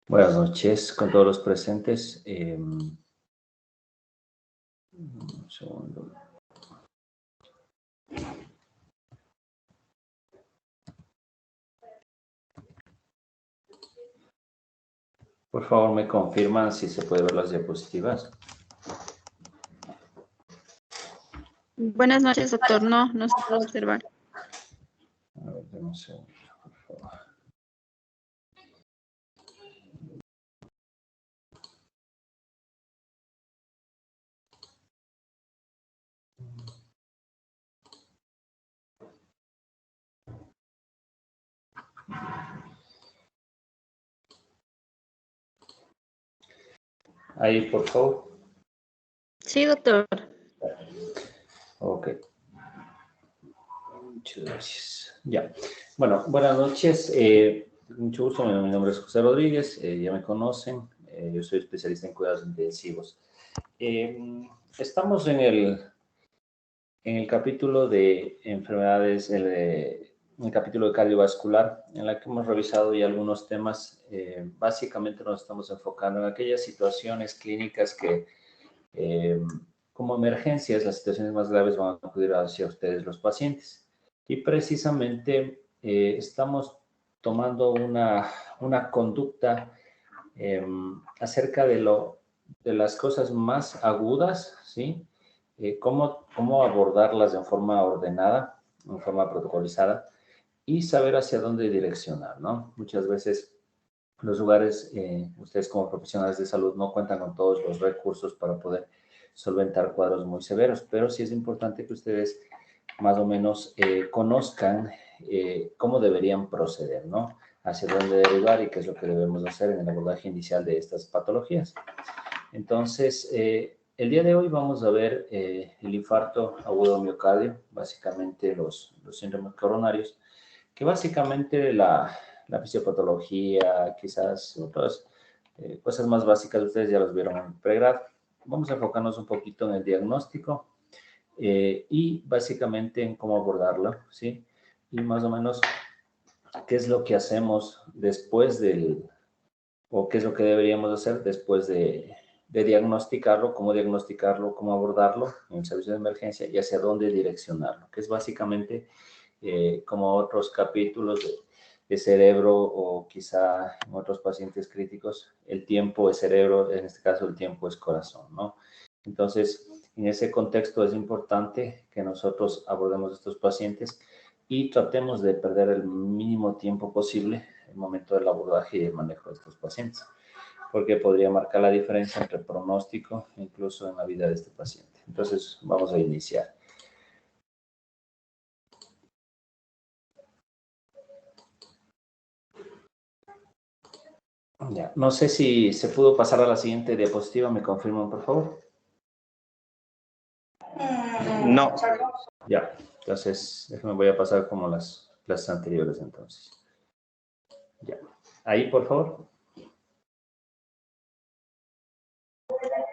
Buenas noches con todos los presentes. Un segundo. Por favor, me confirman si se puede ver las diapositivas. Buenas noches, doctor. No se puede observar. A ver, dame un segundo, por favor. Ahí, por favor. Sí, doctor. Ok. Muchas gracias. Ya. Bueno, buenas noches. Mucho gusto. Mi nombre es José Rodríguez. Ya me conocen. Yo soy especialista en cuidados intensivos. Estamos en el capítulo de enfermedades, el capítulo de cardiovascular, en la que hemos revisado ya algunos temas. Básicamente nos estamos enfocando en aquellas situaciones clínicas que, como emergencias, las situaciones más graves van a acudir hacia ustedes, los pacientes. Y precisamente estamos tomando una conducta acerca de las cosas más agudas, ¿sí? Cómo abordarlas de forma ordenada, en forma protocolizada y saber hacia dónde direccionar, ¿no? Muchas veces los lugares, ustedes como profesionales de salud no cuentan con todos los recursos para poder solventar cuadros muy severos, pero sí es importante que ustedes más o menos conozcan cómo deberían proceder, ¿no? Hacia dónde derivar y qué es lo que debemos hacer en el abordaje inicial de estas patologías. Entonces, el día de hoy vamos a ver el infarto agudo miocardio, básicamente los síndromes coronarios, que básicamente la fisiopatología, quizás otras cosas más básicas, ustedes ya los vieron en pregrado. Vamos a enfocarnos un poquito en el diagnóstico y básicamente en cómo abordarlo, ¿sí? Y más o menos qué es lo que hacemos después o qué es lo que deberíamos hacer después de diagnosticarlo, cómo abordarlo en el servicio de emergencia y hacia dónde direccionarlo, que es básicamente como otros capítulos de cerebro o quizá en otros pacientes críticos, el tiempo es cerebro, en este caso el tiempo es corazón, ¿no? Entonces, en ese contexto es importante que nosotros abordemos a estos pacientes y tratemos de perder el mínimo tiempo posible en el momento del abordaje y el manejo de estos pacientes, porque podría marcar la diferencia entre pronóstico e incluso en la vida de este paciente. Entonces, vamos a iniciar. Ya. No sé si se pudo pasar a la siguiente diapositiva, me confirman, por favor. No. Ya, entonces, déjame, voy a pasar como las clases anteriores entonces. Ya. Ahí, por favor.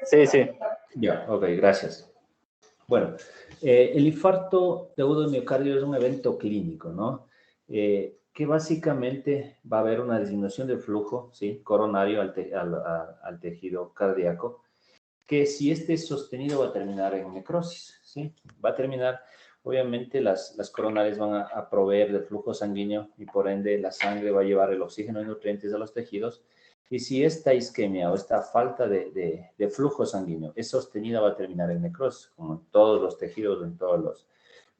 Sí, sí. Ya, ok, gracias. Bueno, el infarto de agudo de miocardio es un evento clínico, ¿no? Que básicamente va a haber una disminución del flujo, ¿sí? Coronario al tejido cardíaco, que si este es sostenido va a terminar en necrosis, ¿sí? Va a terminar, obviamente las coronarias van a proveer de flujo sanguíneo y por ende la sangre va a llevar el oxígeno y nutrientes a los tejidos. Y si esta isquemia o esta falta de flujo sanguíneo es sostenida, va a terminar en necrosis, como en todos los tejidos, en todos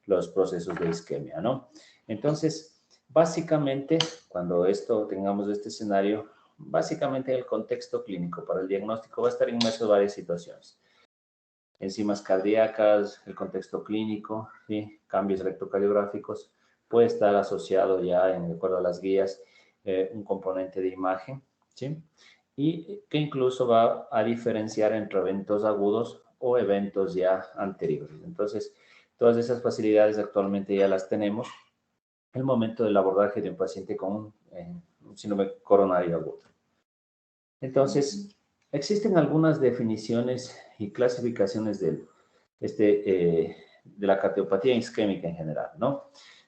los procesos de isquemia, ¿no? Entonces, básicamente, cuando tengamos este escenario, básicamente el contexto clínico para el diagnóstico va a estar inmerso en varias situaciones. Enzimas cardíacas, el contexto clínico, ¿sí? Cambios electrocardiográficos, puede estar asociado ya, de acuerdo a las guías, un componente de imagen, ¿sí? Y que incluso va a diferenciar entre eventos agudos o eventos ya anteriores. Entonces, todas esas facilidades actualmente ya las tenemos en el momento del abordaje de un paciente con un síndrome coronario agudo. Entonces, existen algunas definiciones y clasificaciones de la cardiopatía isquémica en general, ¿no?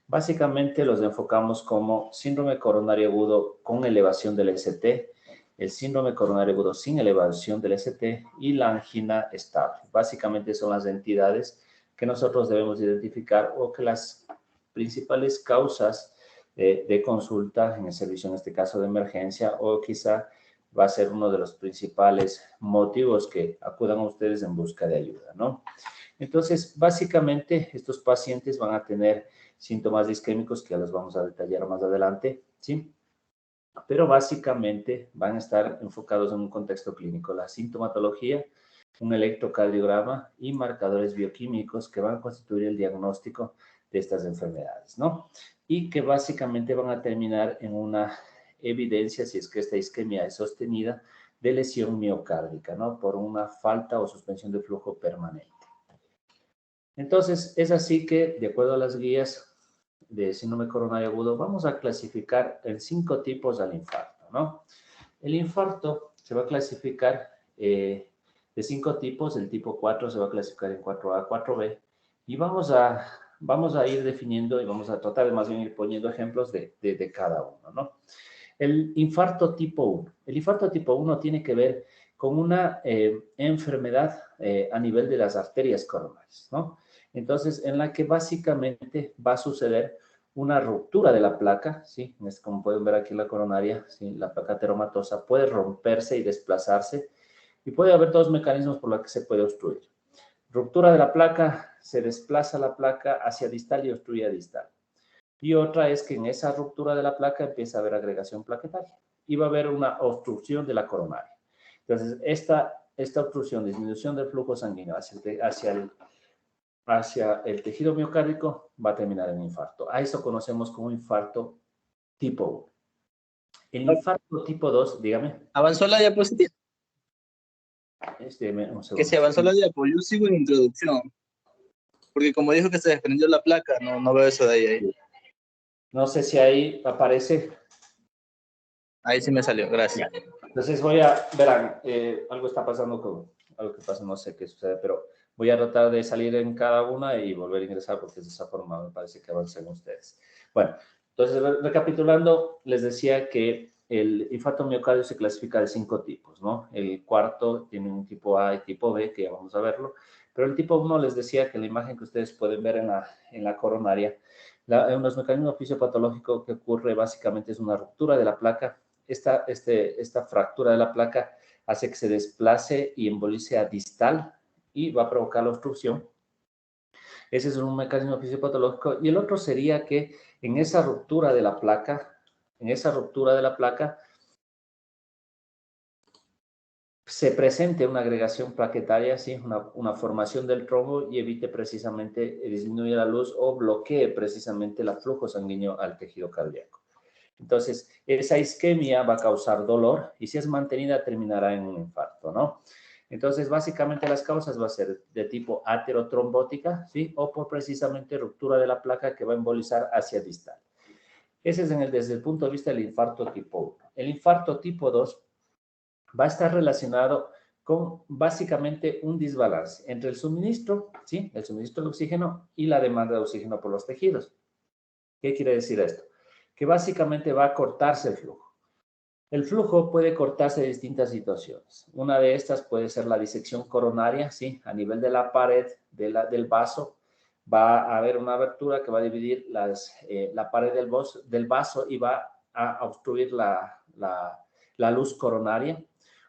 Básicamente los enfocamos como síndrome coronario agudo con elevación del ST, el síndrome coronario agudo sin elevación del ST y la angina estable. Básicamente son las entidades que nosotros debemos identificar o que las principales causas de consulta en el servicio, en este caso de emergencia, o quizá va a ser uno de los principales motivos que acudan a ustedes en busca de ayuda, ¿no? Entonces, básicamente, estos pacientes van a tener síntomas isquémicos que ya los vamos a detallar más adelante, ¿sí? Pero básicamente van a estar enfocados en un contexto clínico, la sintomatología, un electrocardiograma y marcadores bioquímicos que van a constituir el diagnóstico de estas enfermedades, ¿no? Y que básicamente van a terminar en una evidencia, si es que esta isquemia es sostenida, de lesión miocárdica, ¿no? Por una falta o suspensión de flujo permanente. Entonces, es así que, de acuerdo a las guías de síndrome coronario agudo, vamos a clasificar en 5 tipos al infarto, ¿no? El infarto se va a clasificar de 5 tipos. El tipo 4 se va a clasificar en 4A, 4B, y vamos a ir definiendo y vamos a tratar de más bien ir poniendo ejemplos de cada uno, ¿no? El infarto tipo 1. El infarto tipo 1 tiene que ver con una enfermedad a nivel de las arterias coronarias, ¿no? Entonces, en la que básicamente va a suceder una ruptura de la placa, ¿sí? Como pueden ver aquí en la coronaria, ¿sí? La placa ateromatosa puede romperse y desplazarse, y puede haber 2 mecanismos por los que se puede obstruir. Ruptura de la placa, se desplaza la placa hacia distal y obstruye a distal. Y otra es que en esa ruptura de la placa empieza a haber agregación plaquetaria y va a haber una obstrucción de la coronaria. Entonces, esta obstrucción, disminución del flujo sanguíneo hacia el tejido miocárdico, va a terminar en infarto. A eso conocemos como infarto tipo 1. El infarto tipo 2, dígame. ¿Avanzó la diapositiva? Un segundo. Que se avanzó la diapositiva, yo sigo en introducción. Porque como dijo que se desprendió la placa, no veo eso de ahí. No sé si ahí aparece. Ahí sí me salió, gracias. Entonces verán, algo está pasando con, algo que pasa, no sé qué sucede, pero voy a tratar de salir en cada una y volver a ingresar porque de esa forma me parece que avancen ustedes. Bueno, entonces recapitulando, les decía que el infarto miocardio se clasifica de 5 tipos, ¿no? El cuarto tiene un tipo A y tipo B, que ya vamos a verlo, pero el tipo 1 les decía que la imagen que ustedes pueden ver en la coronaria, unos mecanismos fisiopatológicos que ocurre básicamente es una ruptura de la placa. Esta fractura de la placa hace que se desplace y embolice a distal y va a provocar la obstrucción. Ese es un mecanismo fisiopatológico. Y el otro sería que en esa ruptura de la placa, se presente una agregación plaquetaria, ¿sí? Una formación del trombo y evite precisamente disminuir la luz o bloquee precisamente el flujo sanguíneo al tejido cardíaco. Entonces, esa isquemia va a causar dolor y si es mantenida terminará en un infarto, ¿no? Entonces, básicamente las causas va a ser de tipo aterotrombótica, ¿sí? O por precisamente ruptura de la placa que va a embolizar hacia distal. Ese es desde el punto de vista del infarto tipo 1. El infarto tipo 2 va a estar relacionado con básicamente un desbalance entre el suministro, ¿sí? El suministro de oxígeno y la demanda de oxígeno por los tejidos. ¿Qué quiere decir esto? Que básicamente va a cortarse el flujo. El flujo puede cortarse en distintas situaciones. Una de estas puede ser la disección coronaria, ¿sí? A nivel de la pared del vaso va a haber una abertura que va a dividir la pared del vaso y va a obstruir la luz coronaria.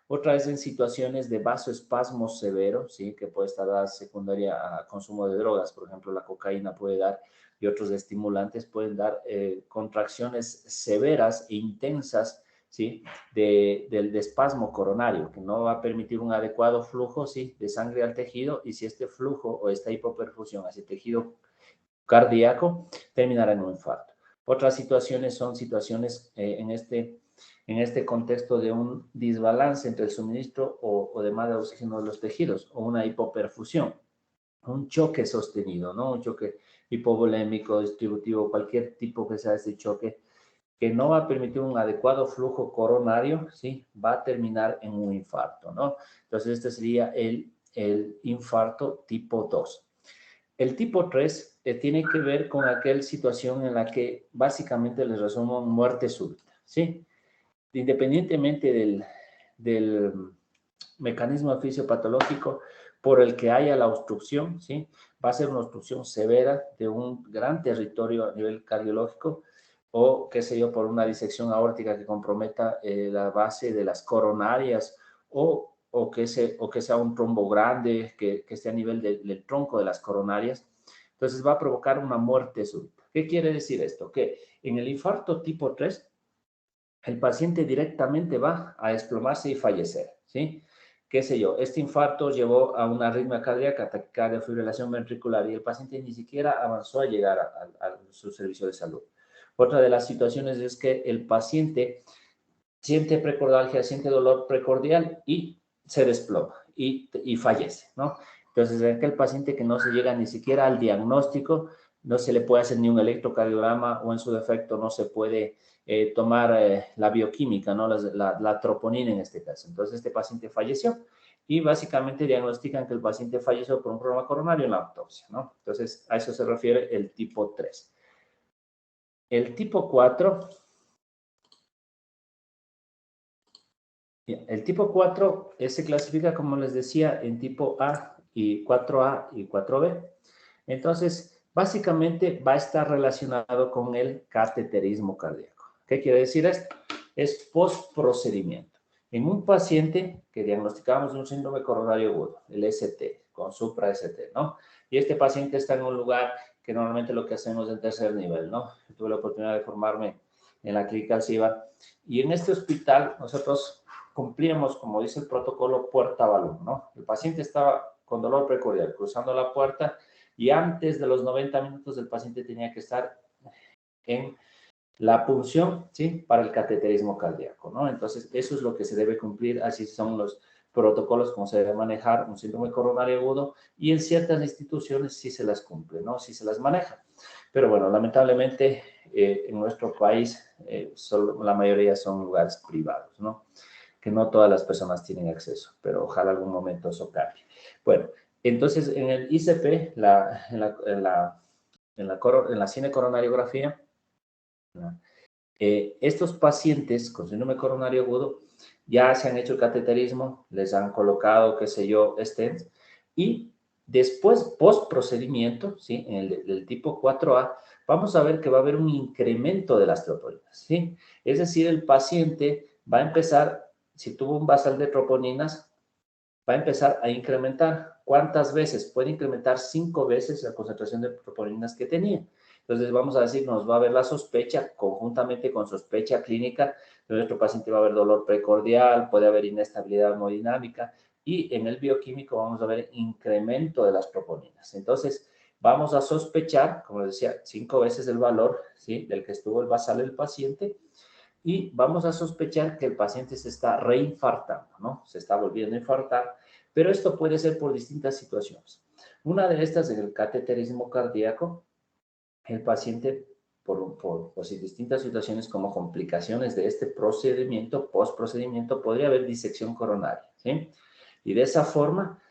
Otra es en situaciones de vasoespasmo severo, ¿sí? Que puede estar dada secundaria a consumo de drogas. Por ejemplo, la cocaína puede dar y otros estimulantes pueden dar contracciones severas e intensas, ¿sí? Del espasmo coronario, que no va a permitir un adecuado flujo, ¿sí? De sangre al tejido, y si este flujo o esta hipoperfusión hacia el tejido cardíaco terminará en un infarto. Otras situaciones son situaciones en este contexto de un desbalance entre el suministro o demanda de oxígeno de los tejidos, o una hipoperfusión, un choque sostenido, ¿no? Un choque hipovolémico, distributivo, cualquier tipo que sea este choque, que no va a permitir un adecuado flujo coronario, ¿sí? Va a terminar en un infarto, ¿no? Entonces, este sería el infarto tipo 2. El tipo 3 tiene que ver con aquella situación en la que básicamente les resumo muerte súbita, ¿sí? independientemente del mecanismo fisiopatológico por el que haya la obstrucción, ¿sí? Va a ser una obstrucción severa de un gran territorio a nivel cardiológico o, qué sé yo, por una disección aórtica que comprometa la base de las coronarias o que sea un trombo grande que esté a nivel del tronco de las coronarias. Entonces va a provocar una muerte súbita. ¿Qué quiere decir esto? Que en el infarto tipo 3, el paciente directamente va a desplomarse y fallecer, ¿sí? Qué sé yo, este infarto llevó a una arritmia cardíaca, taquicardia, fibrilación ventricular y el paciente ni siquiera avanzó a llegar a su servicio de salud. Otra de las situaciones es que el paciente siente precordalgia, siente dolor precordial y se desploma y fallece, ¿no? Entonces, es aquel paciente que no se llega ni siquiera al diagnóstico, no se le puede hacer ni un electrocardiograma o en su defecto no se puede tomar la bioquímica, ¿no? La troponina en este caso. Entonces, este paciente falleció y básicamente diagnostican que el paciente falleció por un problema coronario en la autopsia, ¿no? Entonces, a eso se refiere el tipo 3. El tipo 4... El tipo 4 se clasifica, como les decía, en tipo A y 4A y 4B. Entonces, básicamente va a estar relacionado con el cateterismo cardíaco. ¿Qué quiere decir esto? Es postprocedimiento. En un paciente que diagnosticamos un síndrome coronario agudo, el ST, con supra-ST, ¿no? Y este paciente está en un lugar que normalmente lo que hacemos es en tercer nivel, ¿no? Yo tuve la oportunidad de formarme en la clínica Alciba y en este hospital nosotros cumplíamos, como dice el protocolo, puerta-balón, ¿no? El paciente estaba con dolor precordial cruzando la puerta y antes de los 90 minutos el paciente tenía que estar en la punción, ¿sí? Para el cateterismo cardíaco, ¿no? Entonces, eso es lo que se debe cumplir, así son los protocolos como se debe manejar un síndrome coronario agudo y en ciertas instituciones sí se las cumple, ¿no? Sí se las maneja. Pero bueno, lamentablemente en nuestro país la mayoría son lugares privados, ¿no? Que no todas las personas tienen acceso, pero ojalá algún momento eso cambie. Bueno, entonces en el ICP, en la cinecoronariografía, estos pacientes con síndrome coronario agudo ya se han hecho el cateterismo, les han colocado, qué sé yo, stents, y después, post procedimiento, ¿sí? En el tipo 4A, vamos a ver que va a haber un incremento de las troponinas, ¿sí? Es decir, el paciente va a empezar, si tuvo un basal de troponinas, va a empezar a incrementar. ¿Cuántas veces? Puede incrementar 5 veces la concentración de troponinas que tenía. Entonces, vamos a decir, nos va a haber la sospecha, conjuntamente con sospecha clínica, de nuestro paciente va a haber dolor precordial, puede haber inestabilidad hemodinámica y en el bioquímico vamos a ver incremento de las troponinas. Entonces, vamos a sospechar, como les decía, 5 veces el valor, ¿sí? Del que estuvo el basal del paciente y vamos a sospechar que el paciente se está reinfartando, ¿no? Se está volviendo a infartar, pero esto puede ser por distintas situaciones. Una de estas es el cateterismo cardíaco. El paciente, por distintas situaciones como complicaciones de este procedimiento, postprocedimiento, podría haber disección coronaria, ¿sí? Y de esa forma,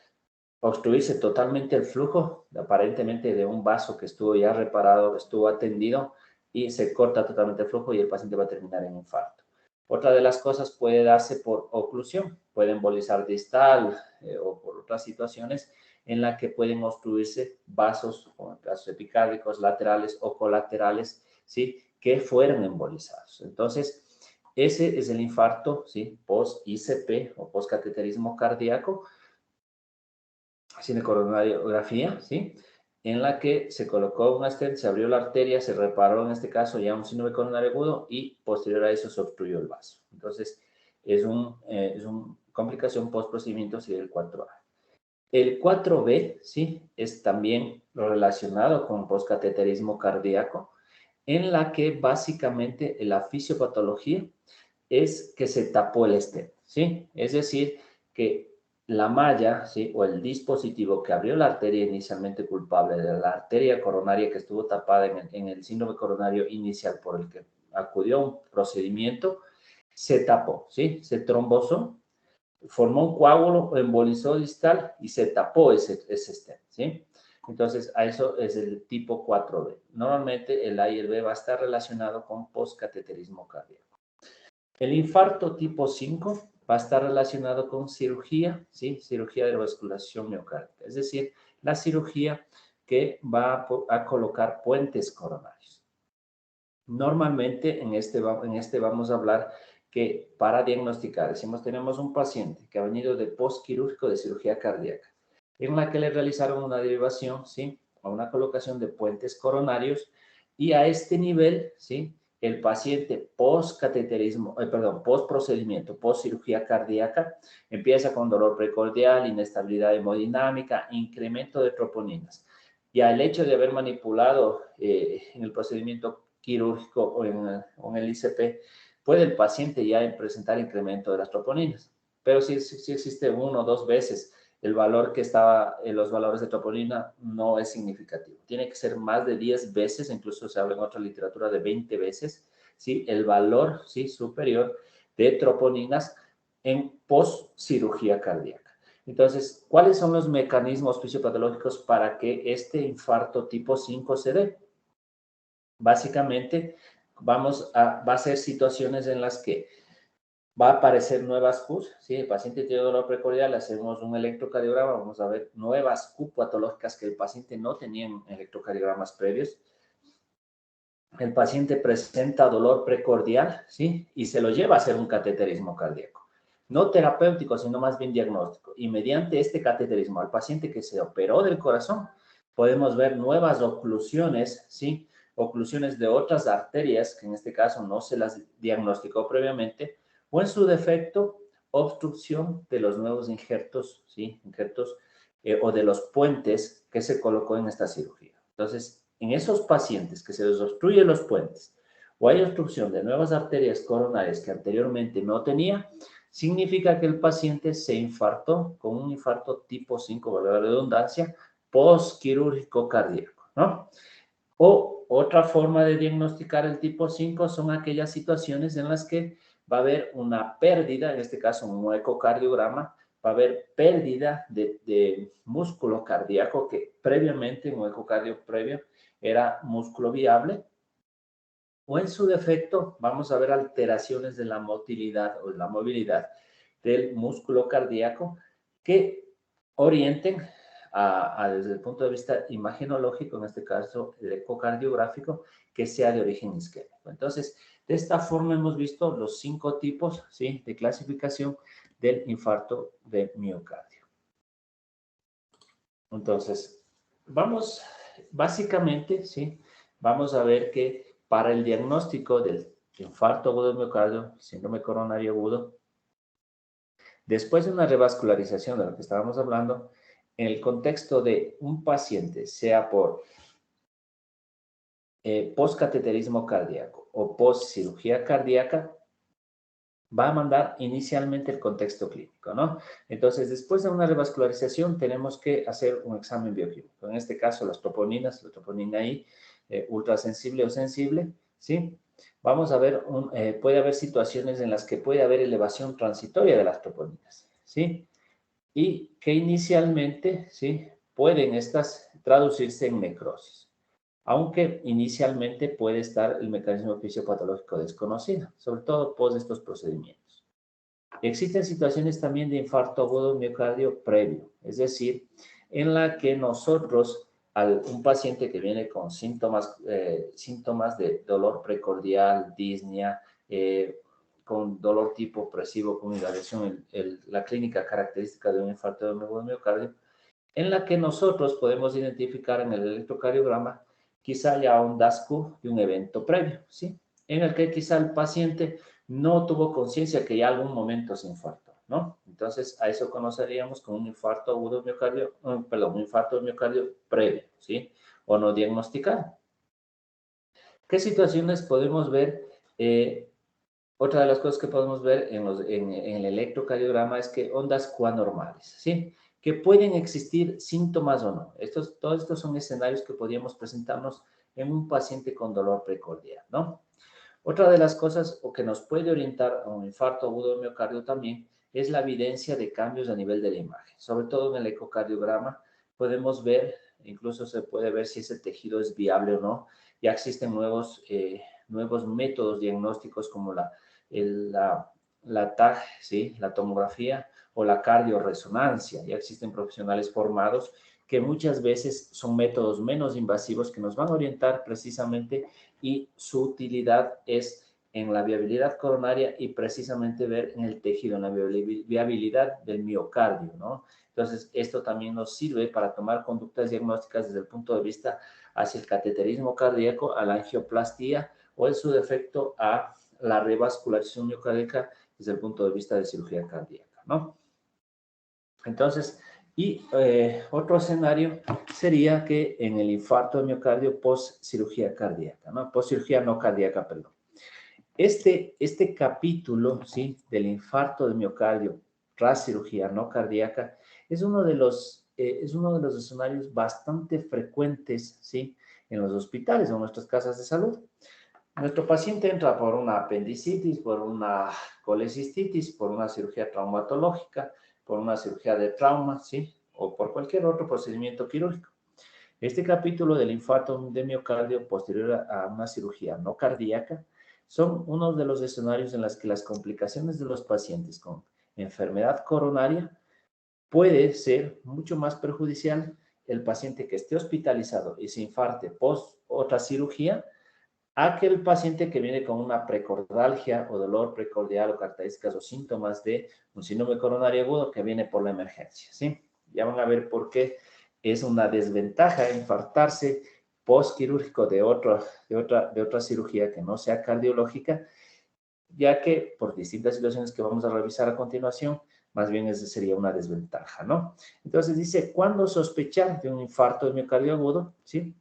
obstruirse totalmente el flujo, aparentemente de un vaso que estuvo ya reparado, estuvo atendido, y se corta totalmente el flujo y el paciente va a terminar en infarto. Otra de las cosas puede darse por oclusión, puede embolizar distal o por otras situaciones en las que pueden obstruirse vasos, como casos epicárdicos, laterales o colaterales, ¿sí? Que fueron embolizados. Entonces, ese es el infarto, ¿sí? Post-ICP o post-cateterismo cardíaco, cinecoronariografía, ¿sí? En la que se colocó un stent, se abrió la arteria, se reparó en este caso ya un síndrome coronario agudo y posterior a eso se obstruyó el vaso. Entonces, es una complicación post-procedimiento, sí, del 4A. El 4B, ¿sí? Es también lo relacionado con postcateterismo cardíaco, en la que básicamente la fisiopatología es que se tapó el stent, ¿sí? Es decir, que la malla, ¿sí? O el dispositivo que abrió la arteria inicialmente culpable de la arteria coronaria que estuvo tapada en el síndrome coronario inicial por el que acudió a un procedimiento, se tapó, ¿sí? Se trombosó, formó un coágulo, embolizó distal y se tapó ese stent, ¿sí? Entonces, a eso es el tipo 4B. Normalmente el A y el B va a estar relacionado con postcateterismo cardíaco. El infarto tipo 5 va a estar relacionado con cirugía, ¿sí? Cirugía de revascularización miocárdica, es decir, la cirugía que va a colocar puentes coronarios. Normalmente en este vamos a hablar que para diagnosticar, decimos, tenemos un paciente que ha venido de postquirúrgico de cirugía cardíaca, en la que le realizaron una derivación, ¿sí? O una colocación de puentes coronarios, y a este nivel, ¿sí? El paciente post-cateterismo, post-procedimiento, post-cirugía cardíaca, empieza con dolor precordial, inestabilidad hemodinámica, incremento de troponinas. Y al hecho de haber manipulado en el procedimiento quirúrgico o en el ICP, puede el paciente ya presentar incremento de las troponinas. Pero si existe 1 o 2 veces el valor que estaba en los valores de troponina, no es significativo. Tiene que ser más de 10 veces, incluso se habla en otra literatura de 20 veces, ¿sí? El valor, ¿sí? Superior de troponinas en post-cirugía cardíaca. Entonces, ¿cuáles son los mecanismos fisiopatológicos para que este infarto tipo 5 se dé? Básicamente, va a ser situaciones en las que va a aparecer nuevas Qs. Si el paciente tiene dolor precordial, hacemos un electrocardiograma, vamos a ver nuevas Q patológicas que el paciente no tenía en electrocardiogramas previos. El paciente presenta dolor precordial, ¿sí? Y se lo lleva a hacer un cateterismo cardíaco. No terapéutico, sino más bien diagnóstico. Y mediante este cateterismo al paciente que se operó del corazón, podemos ver nuevas oclusiones, ¿sí? Oclusiones de otras arterias, que en este caso no se las diagnosticó previamente, o en su defecto, obstrucción de los nuevos injertos, ¿sí? Injertos o de los puentes que se colocó en esta cirugía. Entonces, en esos pacientes que se les obstruyen los puentes o hay obstrucción de nuevas arterias coronarias que anteriormente no tenía, significa que el paciente se infartó con un infarto tipo 5, valga la redundancia, postquirúrgico cardíaco, ¿no? O otra forma de diagnosticar el tipo 5 son aquellas situaciones en las que va a haber una pérdida, en este caso un ecocardiograma, va a haber pérdida de músculo cardíaco que previamente, en un ecocardio previo, era músculo viable, o en su defecto vamos a ver alteraciones de la motilidad o la movilidad del músculo cardíaco que orienten desde el punto de vista imagenológico, en este caso el ecocardiográfico, que sea de origen isquémico. Entonces, de esta forma hemos visto los 5 tipos, ¿sí?, de clasificación del infarto de miocardio. Entonces, vamos, básicamente, ¿sí?, vamos a ver que para el diagnóstico del infarto agudo de miocardio, síndrome coronario agudo, después de una revascularización de lo que estábamos hablando, en el contexto de un paciente, sea por postcateterismo cardíaco o postcirugía cardíaca, va a mandar inicialmente el contexto clínico, ¿no? Entonces, después de una revascularización, tenemos que hacer un examen bioquímico. En este caso, las troponinas, la troponina I, ultrasensible o sensible, ¿sí? Vamos a ver, puede haber situaciones en las que puede haber elevación transitoria de las troponinas, ¿sí? Y que inicialmente, ¿sí?, pueden estas traducirse en necrosis, aunque inicialmente puede estar el mecanismo fisiopatológico desconocido, sobre todo pos de estos procedimientos. Existen situaciones también de infarto agudo miocardio previo, es decir, en la que nosotros, un paciente que viene con síntomas de dolor precordial, disnea, con dolor tipo opresivo, con irradiación, la clínica característica de un infarto agudo de miocardio, en la que nosotros podemos identificar en el electrocardiograma quizá ya un DASCO de un evento previo, ¿sí? En el que quizá el paciente no tuvo conciencia que ya algún momento se infartó, ¿no? Entonces, a eso conoceríamos como un infarto agudo de miocardio, un infarto de miocardio previo, ¿sí? O no diagnosticado. ¿Qué situaciones podemos ver? Otra de las cosas que podemos ver en el electrocardiograma es que ondas Q anormales, ¿sí?, que pueden existir síntomas o no. Todos estos son escenarios que podríamos presentarnos en un paciente con dolor precordial, ¿no? Otra de las cosas o que nos puede orientar a un infarto agudo de miocardio también es la evidencia de cambios a nivel de la imagen. Sobre todo en el ecocardiograma podemos ver, incluso se puede ver si ese tejido es viable o no. Ya existen nuevos métodos diagnósticos como la la TAG, ¿sí? La tomografía o la cardioresonancia. Ya existen profesionales formados que muchas veces son métodos menos invasivos que nos van a orientar precisamente, y su utilidad es en la viabilidad coronaria y precisamente ver en el tejido, en la viabilidad del miocardio, ¿no? Entonces, esto también nos sirve para tomar conductas diagnósticas desde el punto de vista hacia el cateterismo cardíaco, a la angioplastía o en su defecto a la revascularización miocárdica desde el punto de vista de cirugía cardíaca, ¿no? Entonces, y otro escenario sería que en el infarto de miocardio post cirugía cardíaca, ¿no? Post cirugía no cardíaca, perdón. Este capítulo, ¿sí? Del infarto de miocardio tras cirugía no cardíaca es uno de los escenarios bastante frecuentes, ¿sí? En los hospitales o en nuestras casas de salud. Nuestro paciente entra por una apendicitis, por una colecistitis, por una cirugía traumatológica, por una cirugía de trauma, ¿sí? O por cualquier otro procedimiento quirúrgico. Este capítulo del infarto de miocardio posterior a una cirugía no cardíaca son uno de los escenarios en los que las complicaciones de los pacientes con enfermedad coronaria puede ser mucho más perjudicial el paciente que esté hospitalizado y se infarte post otra cirugía a que el paciente que viene con una precordalgia o dolor precordial o características o síntomas de un síndrome coronario agudo que viene por la emergencia, ¿sí? Ya van a ver por qué es una desventaja infartarse postquirúrgico de otra cirugía que no sea cardiológica, ya que por distintas situaciones que vamos a revisar a continuación, más bien esa sería una desventaja, ¿no? Entonces dice, ¿cuándo sospechar de un infarto de miocardio agudo? ¿Sí?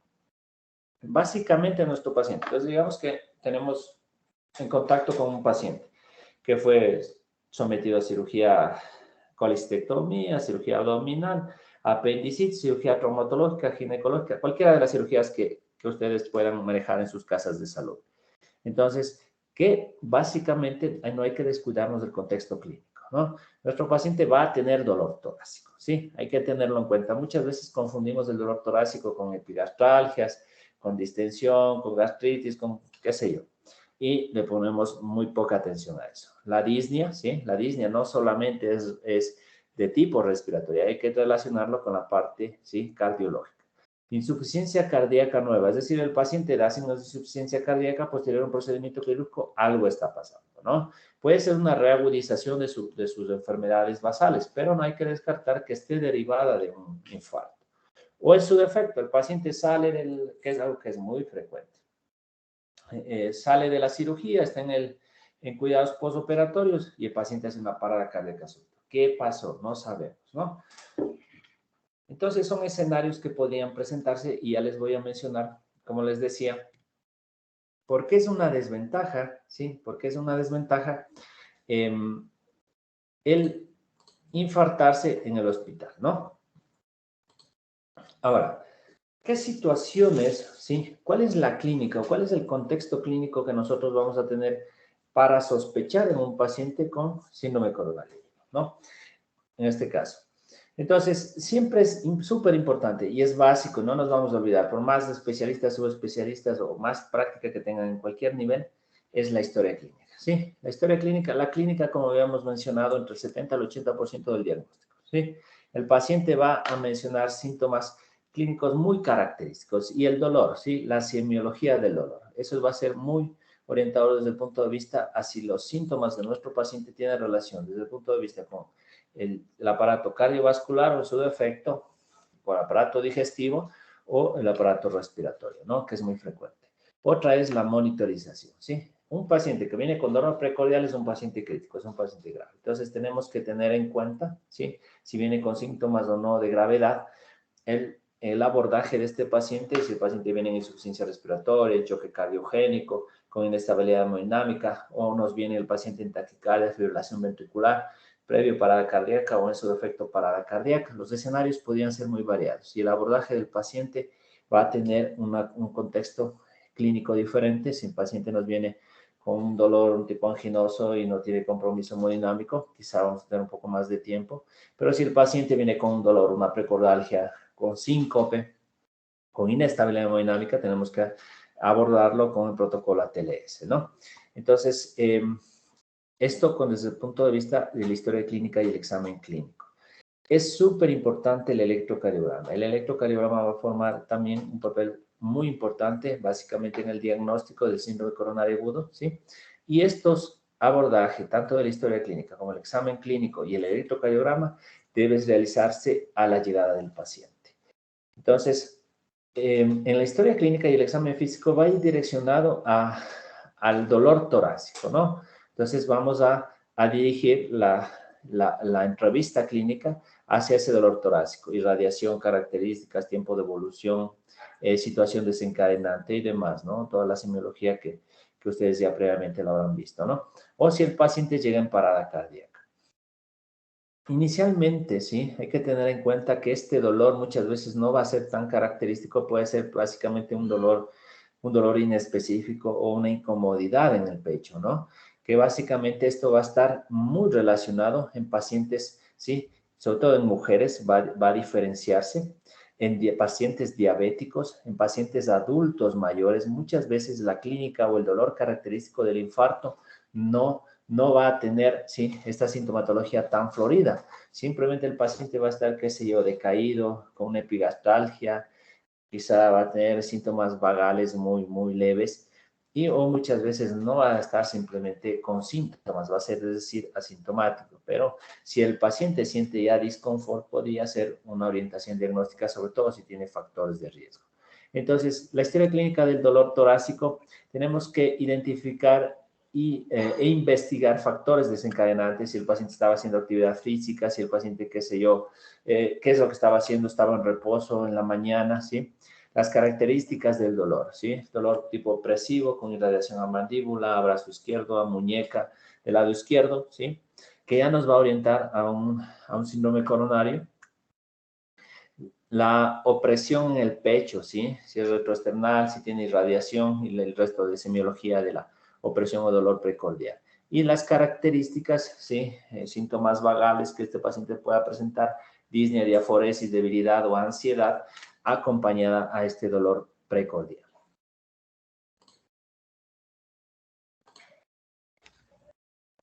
Básicamente nuestro paciente. Entonces, digamos que tenemos en contacto con un paciente que fue sometido a cirugía colistectomía, cirugía abdominal, apendicitis, cirugía traumatológica, ginecológica, cualquiera de las cirugías que ustedes puedan manejar en sus casas de salud. Entonces, que básicamente no hay que descuidarnos del contexto clínico, ¿no? Nuestro paciente va a tener dolor torácico, ¿sí? Hay que tenerlo en cuenta. Muchas veces confundimos el dolor torácico con epigastralgias, con distensión, con gastritis, con qué sé yo. Y le ponemos muy poca atención a eso. La disnea, ¿sí? La disnea no solamente es de tipo respiratorio, hay que relacionarlo con la parte, ¿sí? Cardiológica. Insuficiencia cardíaca nueva, es decir, el paciente da signos de insuficiencia cardíaca posterior a un procedimiento quirúrgico, algo está pasando, ¿no? Puede ser una reagudización de sus enfermedades basales, pero no hay que descartar que esté derivada de un infarto. O en su defecto, el paciente sale que es algo que es muy frecuente, sale de la cirugía, está en cuidados postoperatorios y el paciente hace una parada cardíaca súbita. ¿Qué pasó? No sabemos, ¿no? Entonces son escenarios que podrían presentarse y ya les voy a mencionar, como les decía, ¿por qué es una desventaja? ¿Sí? ¿Por qué es una desventaja el infartarse en el hospital, ¿no? Ahora, ¿qué situaciones, sí? ¿Cuál es la clínica o cuál es el contexto clínico que nosotros vamos a tener para sospechar en un paciente con síndrome coronario, ¿no? En este caso. Entonces, siempre es súper importante y es básico, no nos vamos a olvidar, por más especialistas, subespecialistas o más práctica que tengan en cualquier nivel, es la historia clínica, ¿sí? La clínica, como habíamos mencionado, entre el 70 al 80% del diagnóstico, ¿sí? El paciente va a mencionar síntomas clínicos muy característicos y el dolor, ¿sí? La semiología del dolor. Eso va a ser muy orientador desde el punto de vista a si los síntomas de nuestro paciente tienen relación desde el punto de vista con el aparato cardiovascular o en su defecto, por aparato digestivo o el aparato respiratorio, ¿no? Que es muy frecuente. Otra es la monitorización, ¿sí? Un paciente que viene con dolor precordial es un paciente crítico, es un paciente grave. Entonces tenemos que tener en cuenta, ¿sí? Si viene con síntomas o no de gravedad, el abordaje de este paciente, si el paciente viene en insuficiencia respiratoria, choque cardiogénico, con inestabilidad hemodinámica, o nos viene el paciente en taquicardia, fibrilación ventricular, previo parada cardíaca o en su defecto parada cardíaca. Los escenarios podrían ser muy variados y el abordaje del paciente va a tener un contexto clínico diferente. Si el paciente nos viene con un dolor, un tipo anginoso y no tiene compromiso hemodinámico, quizá vamos a tener un poco más de tiempo. Pero si el paciente viene con un dolor, una precordalgia, con síncope, con inestabilidad hemodinámica, tenemos que abordarlo con el protocolo ATLS, ¿no? Entonces, Esto desde el punto de vista de la historia clínica y el examen clínico. Es súper importante el electrocardiograma. El electrocardiograma va a formar también un papel muy importante, básicamente en el diagnóstico del síndrome coronario agudo, ¿sí? Y estos abordajes, tanto de la historia clínica como el examen clínico y el electrocardiograma, deben realizarse a la llegada del paciente. Entonces, en la historia clínica y el examen físico va a ir direccionado al dolor torácico, ¿no? Entonces, vamos a dirigir la entrevista clínica hacia ese dolor torácico, irradiación, características, tiempo de evolución, situación desencadenante y demás, ¿no? Toda la semiología que ustedes ya previamente lo habrán visto, ¿no? O si el paciente llega en parada cardíaca. Inicialmente, sí, hay que tener en cuenta que este dolor muchas veces no va a ser tan característico, puede ser básicamente un dolor inespecífico o una incomodidad en el pecho, ¿no? Que básicamente esto va a estar muy relacionado en pacientes, sí, sobre todo en mujeres, va a diferenciarse en pacientes diabéticos, en pacientes adultos mayores. Muchas veces la clínica o el dolor característico del infarto no va a tener, sí, esta sintomatología tan florida. Simplemente el paciente va a estar, qué sé yo, decaído, con una epigastralgia, quizá va a tener síntomas vagales muy leves o muchas veces no va a estar simplemente con síntomas, va a ser, es decir, asintomático. Pero si el paciente siente ya disconfort, podría ser una orientación diagnóstica, sobre todo si tiene factores de riesgo. Entonces, la historia clínica del dolor torácico, tenemos que identificar e investigar factores desencadenantes, si el paciente estaba haciendo actividad física, si el paciente, qué sé yo, qué es lo que estaba haciendo, estaba en reposo en la mañana, ¿sí? Las características del dolor, ¿sí? Dolor tipo opresivo, con irradiación a mandíbula, a brazo izquierdo, a muñeca, del lado izquierdo, ¿sí? Que ya nos va a orientar a un síndrome coronario. La opresión en el pecho, ¿sí? Si es retroesternal, si tiene irradiación y el resto de semiología de la opresión o dolor precordial. Y las características, ¿sí? Síntomas vagales que este paciente pueda presentar, disnea, diaforesis, debilidad o ansiedad, acompañada a este dolor precordial.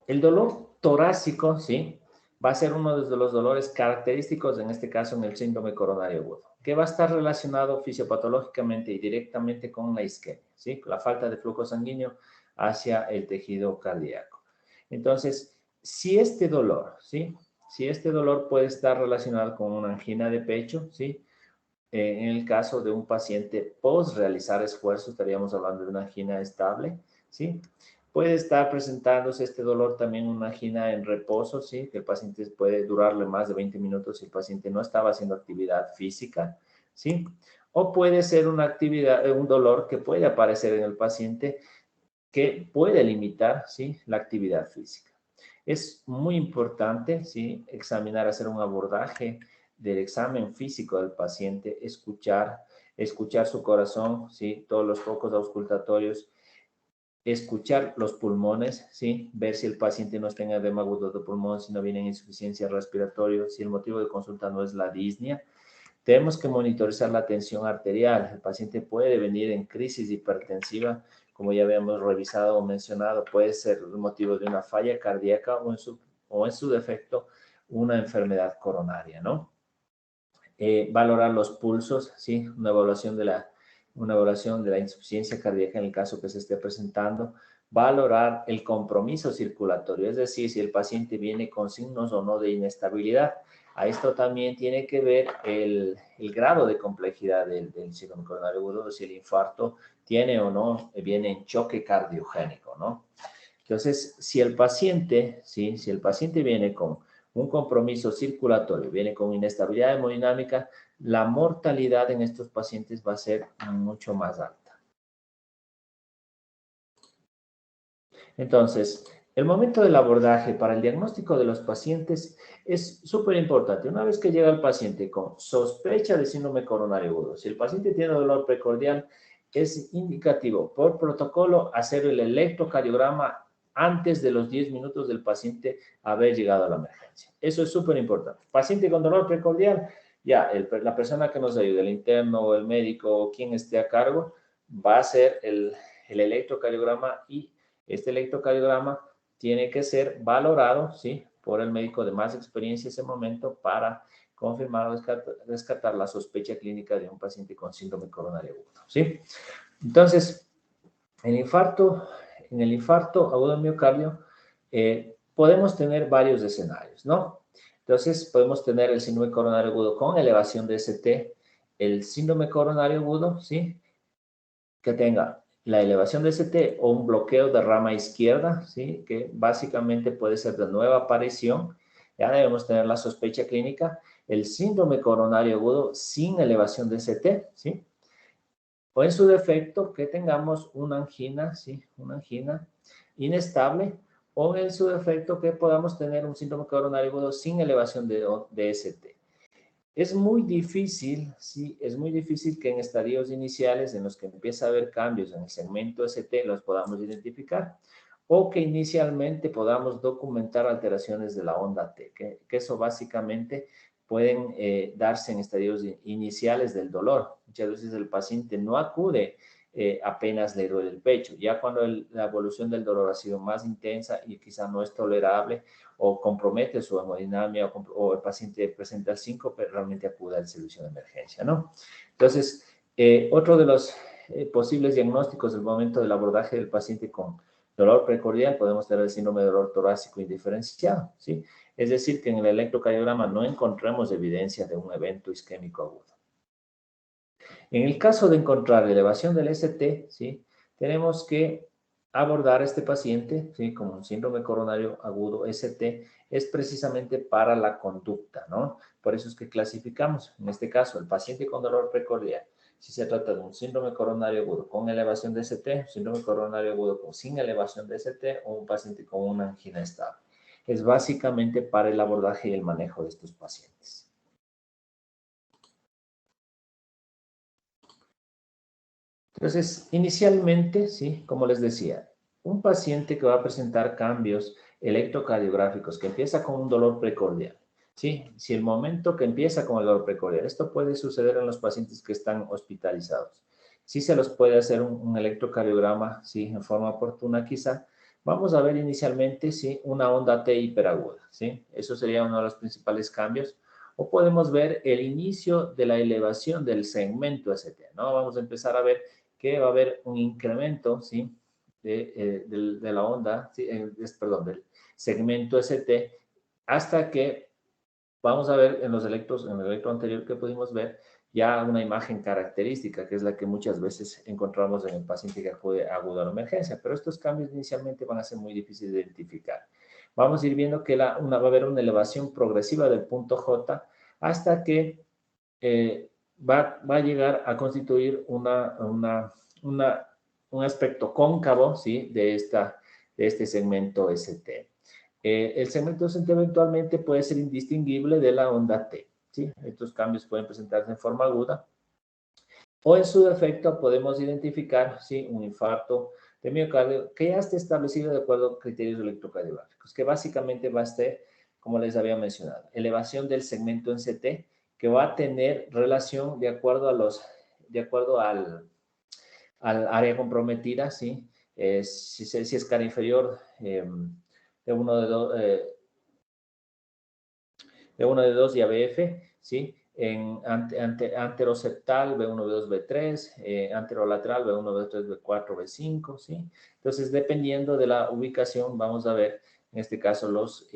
El dolor torácico, ¿sí? Va a ser uno de los dolores característicos, en este caso en el síndrome coronario agudo, que va a estar relacionado fisiopatológicamente y directamente con la isquemia, ¿sí? La falta de flujo sanguíneo hacia el tejido cardíaco. Entonces, si este dolor, ¿sí? Si este dolor puede estar relacionado con una angina de pecho, ¿sí? En el caso de un paciente post realizar esfuerzo, estaríamos hablando de una angina estable, ¿sí? Puede estar presentándose este dolor también una angina en reposo, ¿sí? Que el paciente puede durarle más de 20 minutos si el paciente no estaba haciendo actividad física, ¿sí? O puede ser un dolor que puede aparecer en el paciente que puede limitar, ¿sí? La actividad física. Es muy importante, ¿sí? Examinar, hacer un abordaje del examen físico del paciente, escuchar su corazón, ¿sí? Todos los focos auscultatorios, escuchar los pulmones, ¿sí? Ver si el paciente no está en edema agudo de pulmón, si no viene en insuficiencia respiratoria, si el motivo de consulta no es la disnea. Tenemos que monitorizar la tensión arterial. El paciente puede venir en crisis hipertensiva, como ya habíamos revisado o mencionado, puede ser el motivo de una falla cardíaca o en su defecto una enfermedad coronaria, ¿no? Valorar los pulsos, ¿sí? Una evaluación de la insuficiencia cardíaca en el caso que se esté presentando. Valorar el compromiso circulatorio, es decir, si el paciente viene con signos o no de inestabilidad. A esto también tiene que ver el grado de complejidad del síndrome coronario agudo, si el infarto tiene o no, viene en choque cardiogénico, ¿no? Entonces, si el paciente viene con un compromiso circulatorio, viene con inestabilidad hemodinámica, la mortalidad en estos pacientes va a ser mucho más alta. Entonces, el momento del abordaje para el diagnóstico de los pacientes es súper importante. Una vez que llega el paciente con sospecha de síndrome coronario agudo, si el paciente tiene dolor precordial, es indicativo por protocolo hacer el electrocardiograma antes de los 10 minutos del paciente haber llegado a la emergencia. Eso es súper importante. Paciente con dolor precordial, ya la persona que nos ayude, el interno o el médico o quien esté a cargo, va a hacer el electrocardiograma y este electrocardiograma tiene que ser valorado, ¿sí? Por el médico de más experiencia en ese momento para confirmar o descartar la sospecha clínica de un paciente con síndrome coronario agudo, ¿sí? Entonces, en el infarto agudo del miocardio, podemos tener varios escenarios, ¿no? Entonces, podemos tener el síndrome coronario agudo con elevación de ST, el síndrome coronario agudo, ¿sí? Que tenga la elevación de ST o un bloqueo de rama izquierda, ¿sí? Que básicamente puede ser de nueva aparición. Ya debemos tener la sospecha clínica. El síndrome coronario agudo sin elevación de ST, ¿sí? O en su defecto que tengamos una angina, ¿sí? Una angina inestable, o en su defecto que podamos tener un síndrome coronario agudo sin elevación de ST. Es muy difícil, sí, es muy difícil que en estadios iniciales en los que empieza a haber cambios en el segmento ST los podamos identificar o que inicialmente podamos documentar alteraciones de la onda T, que eso básicamente pueden darse en estadios iniciales del dolor. Muchas veces el paciente no acude apenas le duele el pecho. Ya cuando la evolución del dolor ha sido más intensa y quizá no es tolerable o compromete su hemodinamia o el paciente presenta el síncope, realmente acude al servicio de emergencia, ¿no? Entonces, otro de los posibles diagnósticos del momento del abordaje del paciente con dolor precordial, podemos tener el síndrome de dolor torácico indiferenciado, ¿sí? Es decir, que en el electrocardiograma no encontremos evidencia de un evento isquémico agudo. En el caso de encontrar elevación del ST, ¿sí? Tenemos que abordar a este paciente, ¿sí? Como un síndrome coronario agudo ST, es precisamente para la conducta, ¿no? Por eso es que clasificamos, en este caso, el paciente con dolor precordial, si se trata de un síndrome coronario agudo con elevación de ST, síndrome coronario agudo sin elevación de ST o un paciente con una angina estable. Es básicamente para el abordaje y el manejo de estos pacientes. Entonces, inicialmente, sí, como les decía, un paciente que va a presentar cambios electrocardiográficos, que empieza con un dolor precordial, ¿sí? Si el momento que empieza con el dolor precordial, esto puede suceder en los pacientes que están hospitalizados. Sí se los puede hacer un electrocardiograma, sí, en forma oportuna quizá. Vamos a ver inicialmente, sí, una onda T hiperaguda, ¿sí? Eso sería uno de los principales cambios. O podemos ver el inicio de la elevación del segmento ST, ¿no? Vamos a empezar a ver que va a haber un incremento, ¿sí? De la onda, ¿sí? Perdón, del segmento ST, hasta que vamos a ver en el electro anterior que pudimos ver, ya una imagen característica, que es la que muchas veces encontramos en el paciente que acude a aguda a la emergencia, pero estos cambios inicialmente van a ser muy difíciles de identificar. Vamos a ir viendo que va a haber una elevación progresiva del punto J hasta que va a llegar a constituir un aspecto cóncavo, ¿sí? de este segmento ST. El segmento ST eventualmente puede ser indistinguible de la onda T, ¿sí? Estos cambios pueden presentarse en forma aguda o en su defecto podemos identificar, ¿sí? Un infarto de miocardio que ya esté establecido de acuerdo a criterios electrocardiográficos, que básicamente va a ser, como les había mencionado, elevación del segmento en CT, que va a tener relación de acuerdo al área comprometida, ¿sí? Si es cara inferior de 1 de 2 y ABF, ¿sí? En anteroseptal, B1, B2, B3, anterolateral, B1, B3, B4, B5, ¿sí? Entonces, dependiendo de la ubicación, vamos a ver, en este caso, los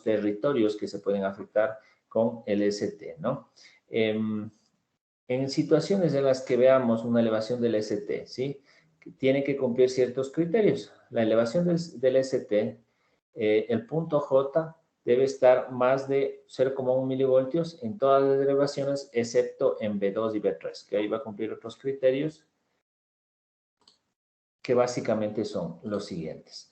territorios que se pueden afectar con el ST, ¿no? En situaciones en las que veamos una elevación del ST, ¿sí? Tiene que cumplir ciertos criterios. La elevación del ST, el punto J debe estar más de 0,1 milivoltios en todas las derivaciones, excepto en B2 y B3, que ahí va a cumplir otros criterios que básicamente son los siguientes.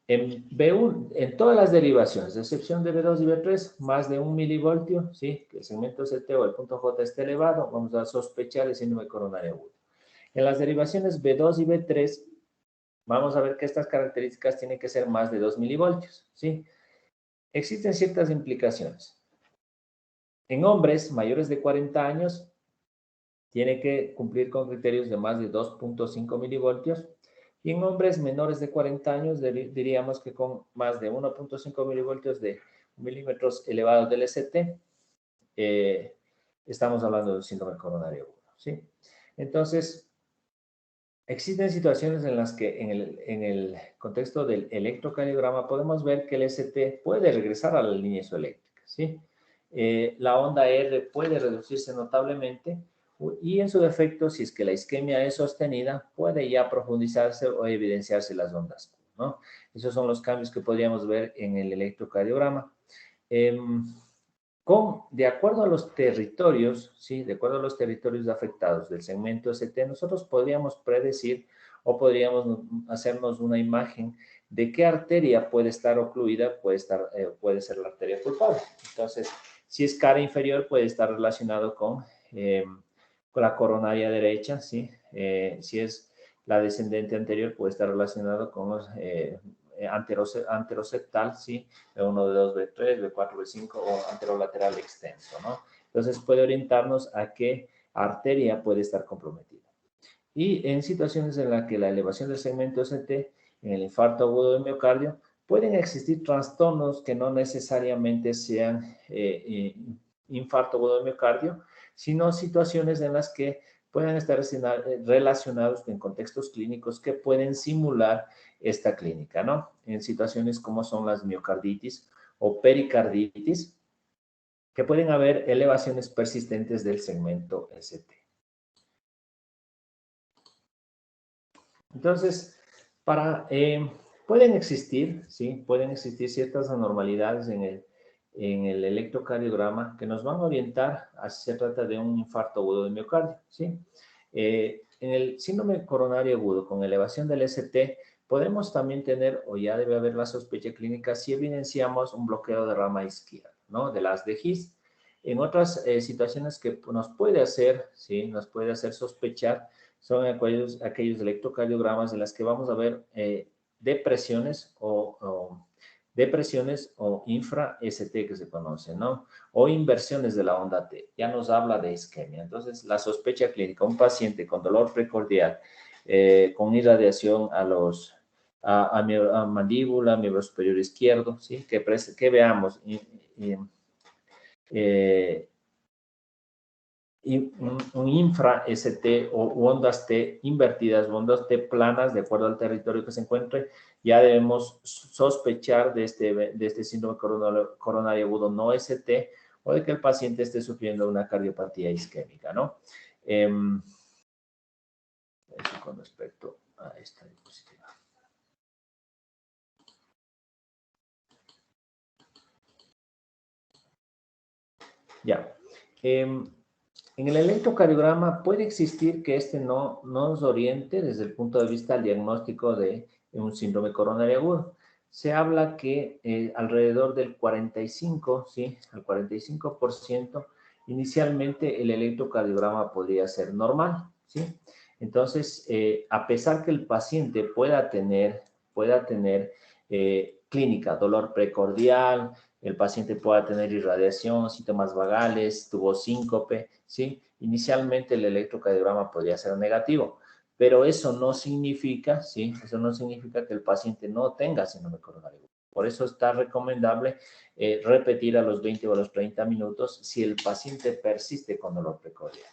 En B1, en todas las derivaciones, de excepción de B2 y B3, más de 1 milivoltio, ¿sí? Que el segmento ST o el punto J esté elevado, vamos a sospechar el síndrome coronario agudo. En las derivaciones B2 y B3, vamos a ver que estas características tienen que ser más de 2 milivoltios, ¿sí? Existen ciertas implicaciones. En hombres mayores de 40 años, tiene que cumplir con criterios de más de 2.5 milivoltios Y en hombres menores de 40 años diríamos que con más de 1.5 milivoltios de milímetros elevados del ST, estamos hablando de un síndrome coronario agudo, ¿sí? Entonces, existen situaciones en las que en el contexto del electrocardiograma podemos ver que el ST puede regresar a la línea isoeléctrica, ¿sí? La onda R puede reducirse notablemente y en su defecto, si es que la isquemia es sostenida, puede ya profundizarse o evidenciarse las ondas Q, ¿no? Esos son los cambios que podríamos ver en el electrocardiograma. De acuerdo a los territorios, ¿sí? De acuerdo a los territorios afectados del segmento ST, nosotros podríamos predecir o podríamos hacernos una imagen de qué arteria puede estar ocluida, puede ser la arteria culpable. Entonces, si es cara inferior, puede estar relacionado con la coronaria derecha, ¿sí? Si es la descendente anterior, puede estar relacionado con los anteroseptal, ¿sí? B1, B2, B3, B4, B5 o anterolateral extenso, ¿no? Entonces puede orientarnos a qué arteria puede estar comprometida. Y en situaciones en las que la elevación del segmento ST, en el infarto agudo del miocardio, pueden existir trastornos que no necesariamente sean infarto agudo del miocardio, sino situaciones en las que puedan estar relacionados en contextos clínicos que pueden simular esta clínica, ¿no? En situaciones como son las miocarditis o pericarditis, que pueden haber elevaciones persistentes del segmento ST. Entonces, pueden existir, ¿sí? Pueden existir ciertas anormalidades en el electrocardiograma que nos van a orientar a si se trata de un infarto agudo del miocardio, ¿sí? En el síndrome coronario agudo con elevación del ST, podemos también tener, o ya debe haber la sospecha clínica, si evidenciamos un bloqueo de rama izquierda, ¿no? De las de His. En otras situaciones que nos puede hacer, ¿sí? Nos puede hacer sospechar, son aquellos electrocardiogramas en las que vamos a ver depresiones o infra-ST que se conoce, ¿no? O inversiones de la onda T. Ya nos habla de isquemia. Entonces, la sospecha clínica, un paciente con dolor precordial, con irradiación a mandíbula, miembro superior izquierdo, ¿sí? Que veamos un infra-ST o ondas T invertidas, ondas T planas, de acuerdo al territorio que se encuentre, ya debemos sospechar de este síndrome coronario agudo no ST o de que el paciente esté sufriendo una cardiopatía isquémica, ¿no? Eso con respecto a esta diapositiva. Ya. En el electrocardiograma puede existir que no nos oriente desde el punto de vista del diagnóstico de un síndrome coronario agudo. Se habla que alrededor del 45, ¿sí? Al 45%, inicialmente el electrocardiograma podría ser normal, ¿sí? Entonces, a pesar que el paciente pueda tener clínica, dolor precordial, el paciente pueda tener irradiación, síntomas vagales, tuvo síncope, ¿sí? Inicialmente el electrocardiograma podría ser negativo, pero eso no significa, ¿sí? Eso no significa que el paciente no tenga síndrome coronario. Por eso está recomendable repetir a los 20 o a los 30 minutos si el paciente persiste con dolor precordial.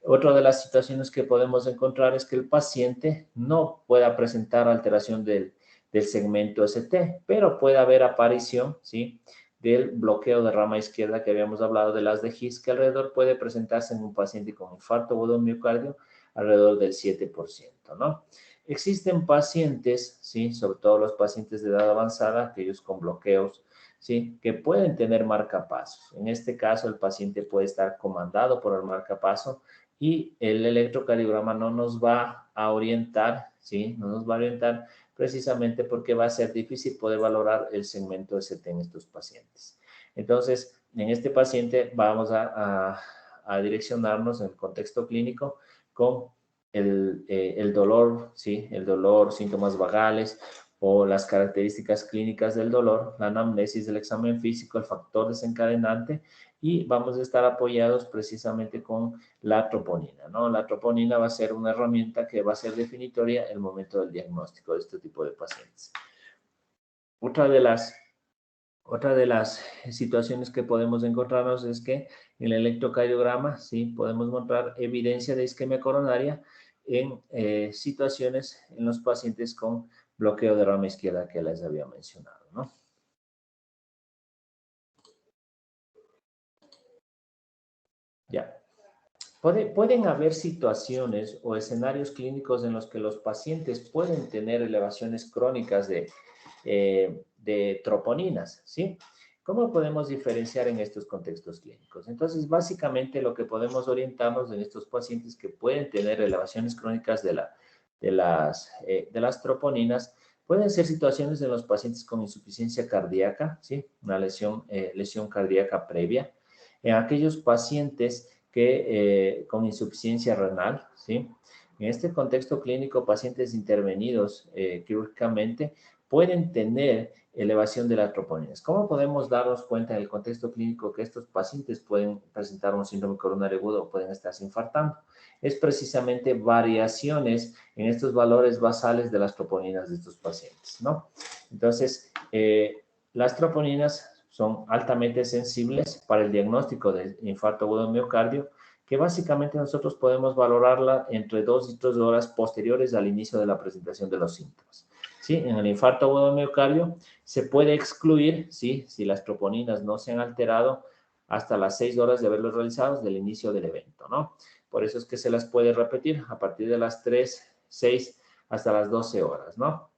Otra de las situaciones que podemos encontrar es que el paciente no pueda presentar alteración del segmento ST, pero puede haber aparición, ¿sí? Del bloqueo de rama izquierda que habíamos hablado de las de His, que alrededor puede presentarse en un paciente con infarto agudo del miocardio, alrededor del 7%, ¿no? Existen pacientes, ¿sí? Sobre todo los pacientes de edad avanzada, aquellos con bloqueos, ¿sí? Que pueden tener marcapasos. En este caso, el paciente puede estar comandado por el marcapaso y el electrocardiograma no nos va a orientar, ¿sí? No nos va a orientar precisamente porque va a ser difícil poder valorar el segmento ST en estos pacientes. Entonces, en este paciente vamos a direccionarnos en el contexto clínico con el dolor, ¿sí? El dolor, síntomas vagales, o las características clínicas del dolor, la anamnesis del examen físico, el factor desencadenante, y vamos a estar apoyados precisamente con la troponina, ¿no? La troponina va a ser una herramienta que va a ser definitoria en el momento del diagnóstico de este tipo de pacientes. Otra de las situaciones que podemos encontrarnos es que en el electrocardiograma, sí, podemos encontrar evidencia de isquemia coronaria en situaciones en los pacientes con bloqueo de rama izquierda que les había mencionado, ¿no? Ya. Pueden haber situaciones o escenarios clínicos en los que los pacientes pueden tener elevaciones crónicas de troponinas, ¿sí? ¿Cómo podemos diferenciar en estos contextos clínicos? Entonces, básicamente lo que podemos orientarnos en estos pacientes que pueden tener elevaciones crónicas de las troponinas, pueden ser situaciones en los pacientes con insuficiencia cardíaca, ¿sí? Una lesión cardíaca previa. En aquellos pacientes con insuficiencia renal, ¿sí? En este contexto clínico, pacientes intervenidos quirúrgicamente pueden tener elevación de las troponinas. ¿Cómo podemos darnos cuenta en el contexto clínico que estos pacientes pueden presentar un síndrome coronario agudo o pueden estarse infartando? Es precisamente variaciones en estos valores basales de las troponinas de estos pacientes, ¿no? Entonces, las troponinas son altamente sensibles para el diagnóstico de infarto agudo de miocardio, que básicamente nosotros podemos valorarla entre 2 y 3 horas posteriores al inicio de la presentación de los síntomas. ¿Sí? En el infarto agudo de miocardio se puede excluir, ¿sí? Si las troponinas no se han alterado hasta las 6 horas de haberlos realizado del inicio del evento, ¿no? Por eso es que se las puede repetir a partir de las 3, 6 hasta las 12 horas, ¿no?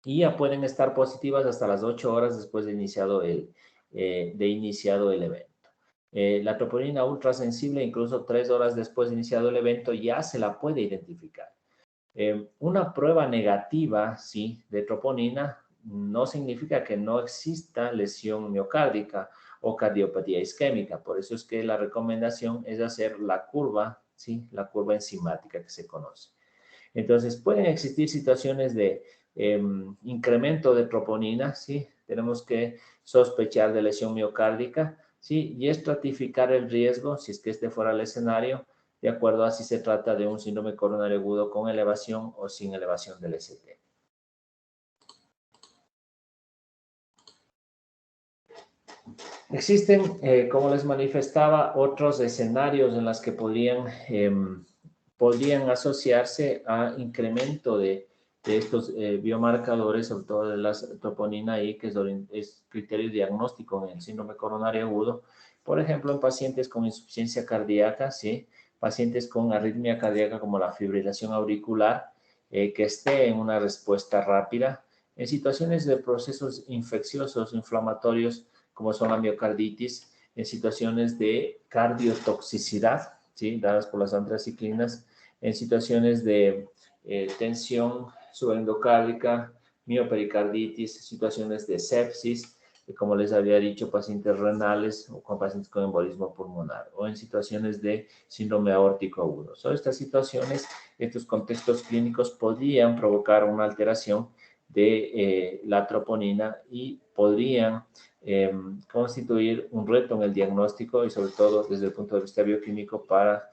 Y ya pueden estar positivas hasta las 8 horas después de iniciado el evento. La troponina ultrasensible, incluso 3 horas después de iniciado el evento, ya se la puede identificar. Una prueba negativa, sí, de troponina no significa que no exista lesión miocárdica o cardiopatía isquémica. Por eso es que la recomendación es hacer la curva, sí, la curva enzimática que se conoce. Entonces, pueden existir situaciones de incremento de troponina, ¿sí? Tenemos que sospechar de lesión miocárdica, ¿sí? Y estratificar el riesgo, si es que este fuera el escenario, de acuerdo a si se trata de un síndrome coronario agudo con elevación o sin elevación del ST. Existen, como les manifestaba, otros escenarios en los que podrían asociarse a incremento de estos biomarcadores, sobre todo de la troponina I, que es criterio diagnóstico en el síndrome coronario agudo. Por ejemplo, en pacientes con insuficiencia cardíaca, ¿sí? Pacientes con arritmia cardíaca como la fibrilación auricular, que esté en una respuesta rápida, en situaciones de procesos infecciosos, inflamatorios, como son la miocarditis, en situaciones de cardiotoxicidad, ¿sí? Dadas por las antraciclinas, en situaciones de tensión subarendocárdica, miopericarditis, situaciones de sepsis, como les había dicho, pacientes renales o con pacientes con embolismo pulmonar, o en situaciones de síndrome aórtico agudo. Son estas situaciones, estos contextos clínicos podrían provocar una alteración de la troponina y podrían constituir un reto en el diagnóstico y sobre todo desde el punto de vista bioquímico para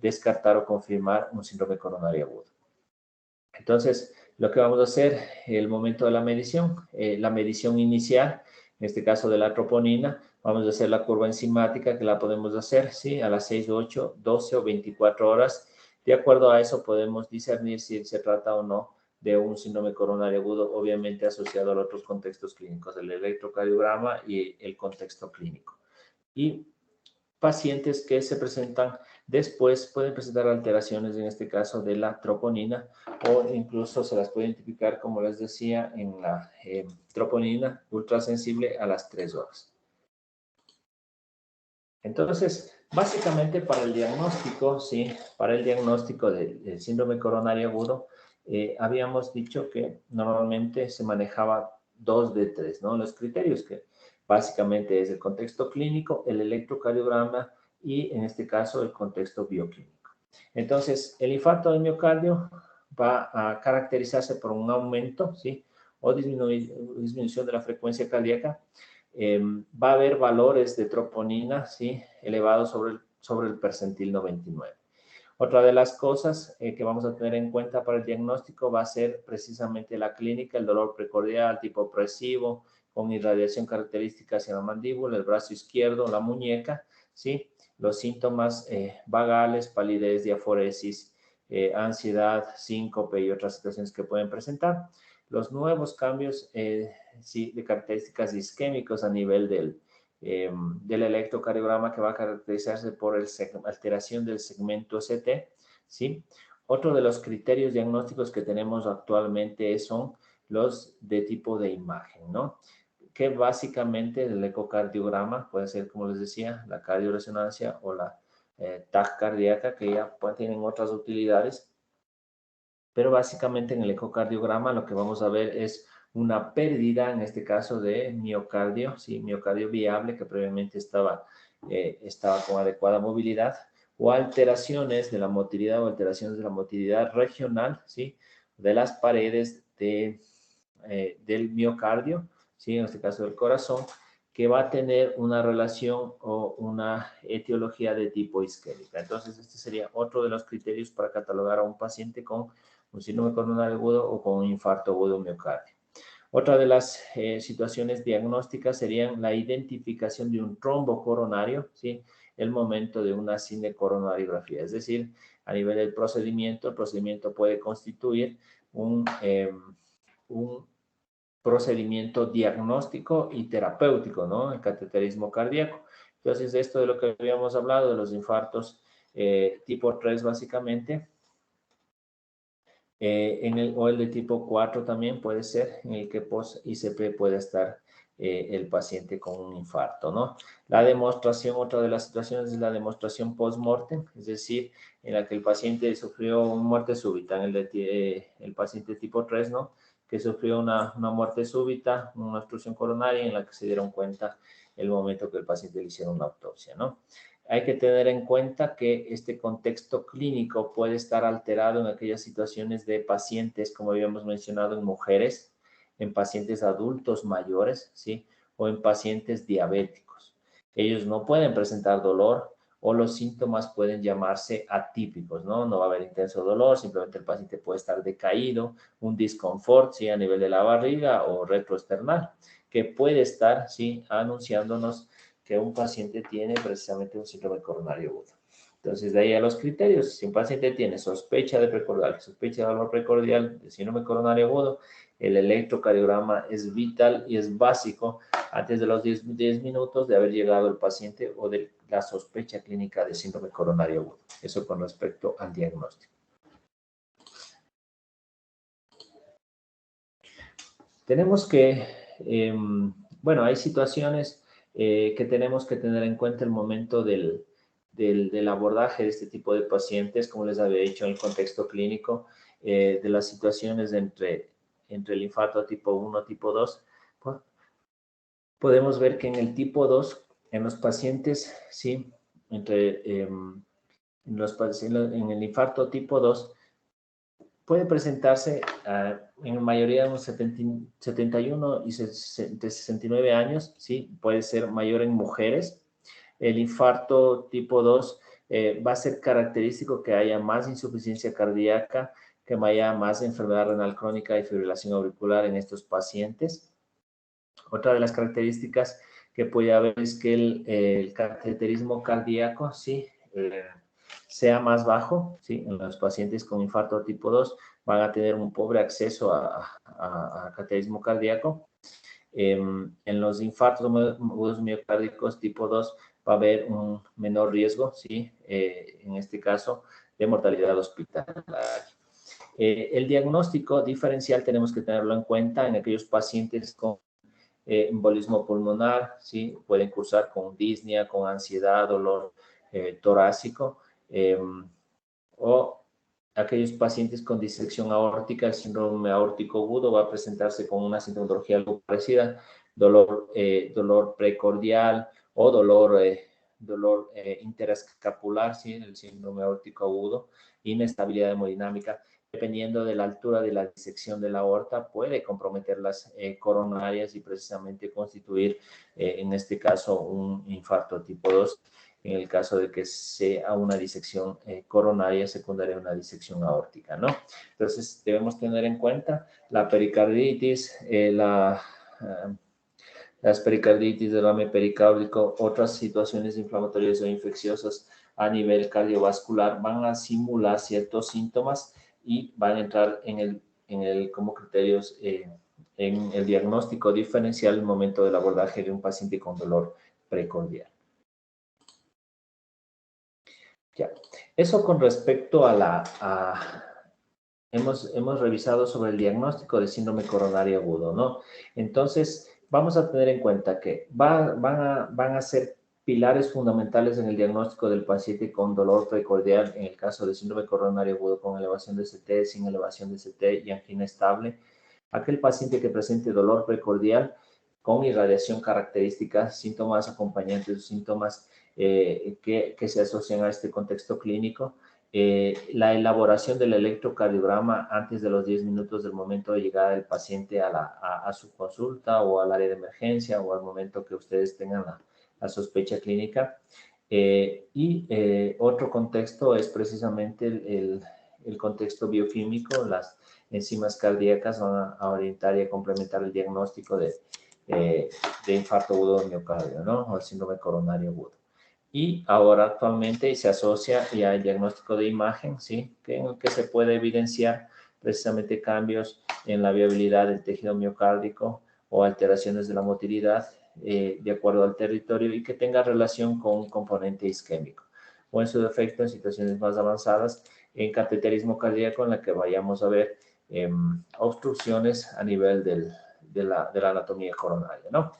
descartar o confirmar un síndrome coronario agudo. Entonces, lo que vamos a hacer, el momento de la medición inicial, en este caso de la troponina, vamos a hacer la curva enzimática que la podemos hacer, ¿sí? A las 6, 8, 12 o 24 horas. De acuerdo a eso podemos discernir si se trata o no de un síndrome coronario agudo, obviamente asociado a otros contextos clínicos, el electrocardiograma y el contexto clínico. Y pacientes que se presentan después pueden presentar alteraciones, en este caso de la troponina, o incluso se las puede identificar, como les decía, en la troponina ultrasensible a las 3 horas. Entonces, básicamente para el diagnóstico, sí, para el diagnóstico del síndrome coronario agudo, habíamos dicho que normalmente se manejaba 2 de 3, ¿no? Los criterios que básicamente es el contexto clínico, el electrocardiograma y en este caso el contexto bioquímico. Entonces, el infarto del miocardio va a caracterizarse por un aumento, ¿sí? o disminución de la frecuencia cardíaca, va a haber valores de troponina, ¿sí?, elevados sobre el percentil 99. Otra de las cosas que vamos a tener en cuenta para el diagnóstico va a ser precisamente la clínica, el dolor precordial tipo opresivo, con irradiación característica hacia la mandíbula, el brazo izquierdo, la muñeca, ¿sí? Los síntomas vagales, palidez, diaforesis, ansiedad, síncope y otras situaciones que pueden presentar. Los nuevos cambios sí, de características isquémicos a nivel del electrocardiograma, que va a caracterizarse por alteración del segmento CT, ¿sí? Otro de los criterios diagnósticos que tenemos actualmente son los de tipo de imagen, ¿no? Que básicamente el ecocardiograma puede ser, como les decía, la cardioresonancia o la TAC cardíaca, que ya tienen otras utilidades, pero básicamente en el ecocardiograma lo que vamos a ver es una pérdida, en este caso, de miocardio, ¿sí? Miocardio viable que previamente estaba con adecuada movilidad, o alteraciones de la motilidad o alteraciones de la motilidad regional, ¿sí? De las paredes del miocardio, ¿sí? En este caso del corazón, que va a tener una relación o una etiología de tipo isquémica. Entonces, este sería otro de los criterios para catalogar a un paciente con un síndrome coronario agudo o con un infarto agudo miocardio. Otra de las situaciones diagnósticas serían la identificación de un trombo coronario, ¿sí? El momento de una cinecoronariografía, es decir, a nivel del procedimiento, el procedimiento puede constituir un procedimiento diagnóstico y terapéutico, ¿no? El cateterismo cardíaco. Entonces, esto de lo que habíamos hablado, de los infartos tipo 3, básicamente, o el de tipo 4 también puede ser, en el que post-ICP puede estar el paciente con un infarto, ¿no? La demostración, otra de las situaciones es la demostración post-mortem, es decir, en la que el paciente sufrió una muerte súbita, en el paciente tipo 3, ¿no? Que sufrió una muerte súbita, una obstrucción coronaria, en la que se dieron cuenta el momento que el paciente le hicieron una autopsia, ¿no? Hay que tener en cuenta que este contexto clínico puede estar alterado en aquellas situaciones de pacientes, como habíamos mencionado, en mujeres, en pacientes adultos mayores, ¿sí? O en pacientes diabéticos. Ellos no pueden presentar dolor o los síntomas pueden llamarse atípicos, ¿no? No va a haber intenso dolor, simplemente el paciente puede estar decaído, un disconfort, ¿sí? A nivel de la barriga o retroesternal, que puede estar, ¿sí? Anunciándonos que un paciente tiene precisamente un síndrome coronario agudo. Entonces, de ahí a los criterios, si un paciente tiene sospecha de precordial, sospecha de dolor precordial, de síndrome coronario agudo, el electrocardiograma es vital y es básico antes de los 10 minutos de haber llegado el paciente o de la sospecha clínica de síndrome coronario agudo. Eso con respecto al diagnóstico. Tenemos que, bueno, hay situaciones que tenemos que tener en cuenta el momento del abordaje de este tipo de pacientes, como les había dicho en el contexto clínico, de las situaciones entre el infarto tipo 1 tipo 2. Podemos ver que en el tipo 2, en los pacientes, sí, en el infarto tipo 2, puede presentarse en mayoría de unos 71 y 69 años, ¿sí? Puede ser mayor en mujeres. El infarto tipo 2 va a ser característico que haya más insuficiencia cardíaca, que haya más enfermedad renal crónica y fibrilación auricular en estos pacientes. Otra de las características que puede haber es que el cateterismo cardíaco, ¿sí? Sea más bajo, ¿sí? En los pacientes con infarto tipo 2 van a tener un pobre acceso a cateterismo cardíaco. En los infartos agudos miocárdicos tipo 2 va a haber un menor riesgo, ¿sí? En este caso, de mortalidad hospitalaria. El diagnóstico diferencial tenemos que tenerlo en cuenta en aquellos pacientes con embolismo pulmonar, ¿sí? Pueden cursar con disnea, con ansiedad, dolor torácico, o aquellos pacientes con disección aórtica, el síndrome aórtico agudo va a presentarse con una sintomatología algo parecida, dolor precordial o dolor interescapular, ¿sí? El síndrome aórtico agudo, inestabilidad hemodinámica. dependiendo de la altura de la disección de la aorta, puede comprometer las coronarias y precisamente constituir, en este caso, un infarto tipo 2, en el caso de que sea una disección coronaria secundaria a una disección aórtica, ¿no? Entonces, debemos tener en cuenta la pericarditis, las pericarditis, derrame pericárdico, otras situaciones inflamatorias o infecciosas a nivel cardiovascular van a simular ciertos síntomas y van a entrar como criterios en el diagnóstico diferencial en el momento del abordaje de un paciente con dolor precordial. Ya, eso con respecto hemos revisado sobre el diagnóstico de síndrome coronario agudo, ¿no? Entonces, vamos a tener en cuenta que van a ser pilares fundamentales en el diagnóstico del paciente con dolor precordial, en el caso de síndrome coronario agudo con elevación de CT, sin elevación de CT y angina estable. Aquel paciente que presente dolor precordial con irradiación característica, síntomas acompañantes, síntomas que se asocian a este contexto clínico. La elaboración del electrocardiograma antes de los 10 minutos del momento de llegada del paciente a su consulta o al área de emergencia o al momento que ustedes tengan la sospecha clínica. Otro contexto es precisamente el contexto bioquímico. Las enzimas cardíacas van a orientar y a complementar el diagnóstico de infarto agudo de miocardio, ¿no? O el síndrome coronario agudo. Y ahora actualmente se asocia ya el diagnóstico de imagen, ¿sí? En el que se puede evidenciar precisamente cambios en la viabilidad del tejido miocárdico o alteraciones de la motilidad de acuerdo al territorio y que tenga relación con un componente isquémico. O en su defecto, en situaciones más avanzadas, en cateterismo cardíaco en la que vayamos a ver obstrucciones a nivel de la anatomía coronaria, ¿no?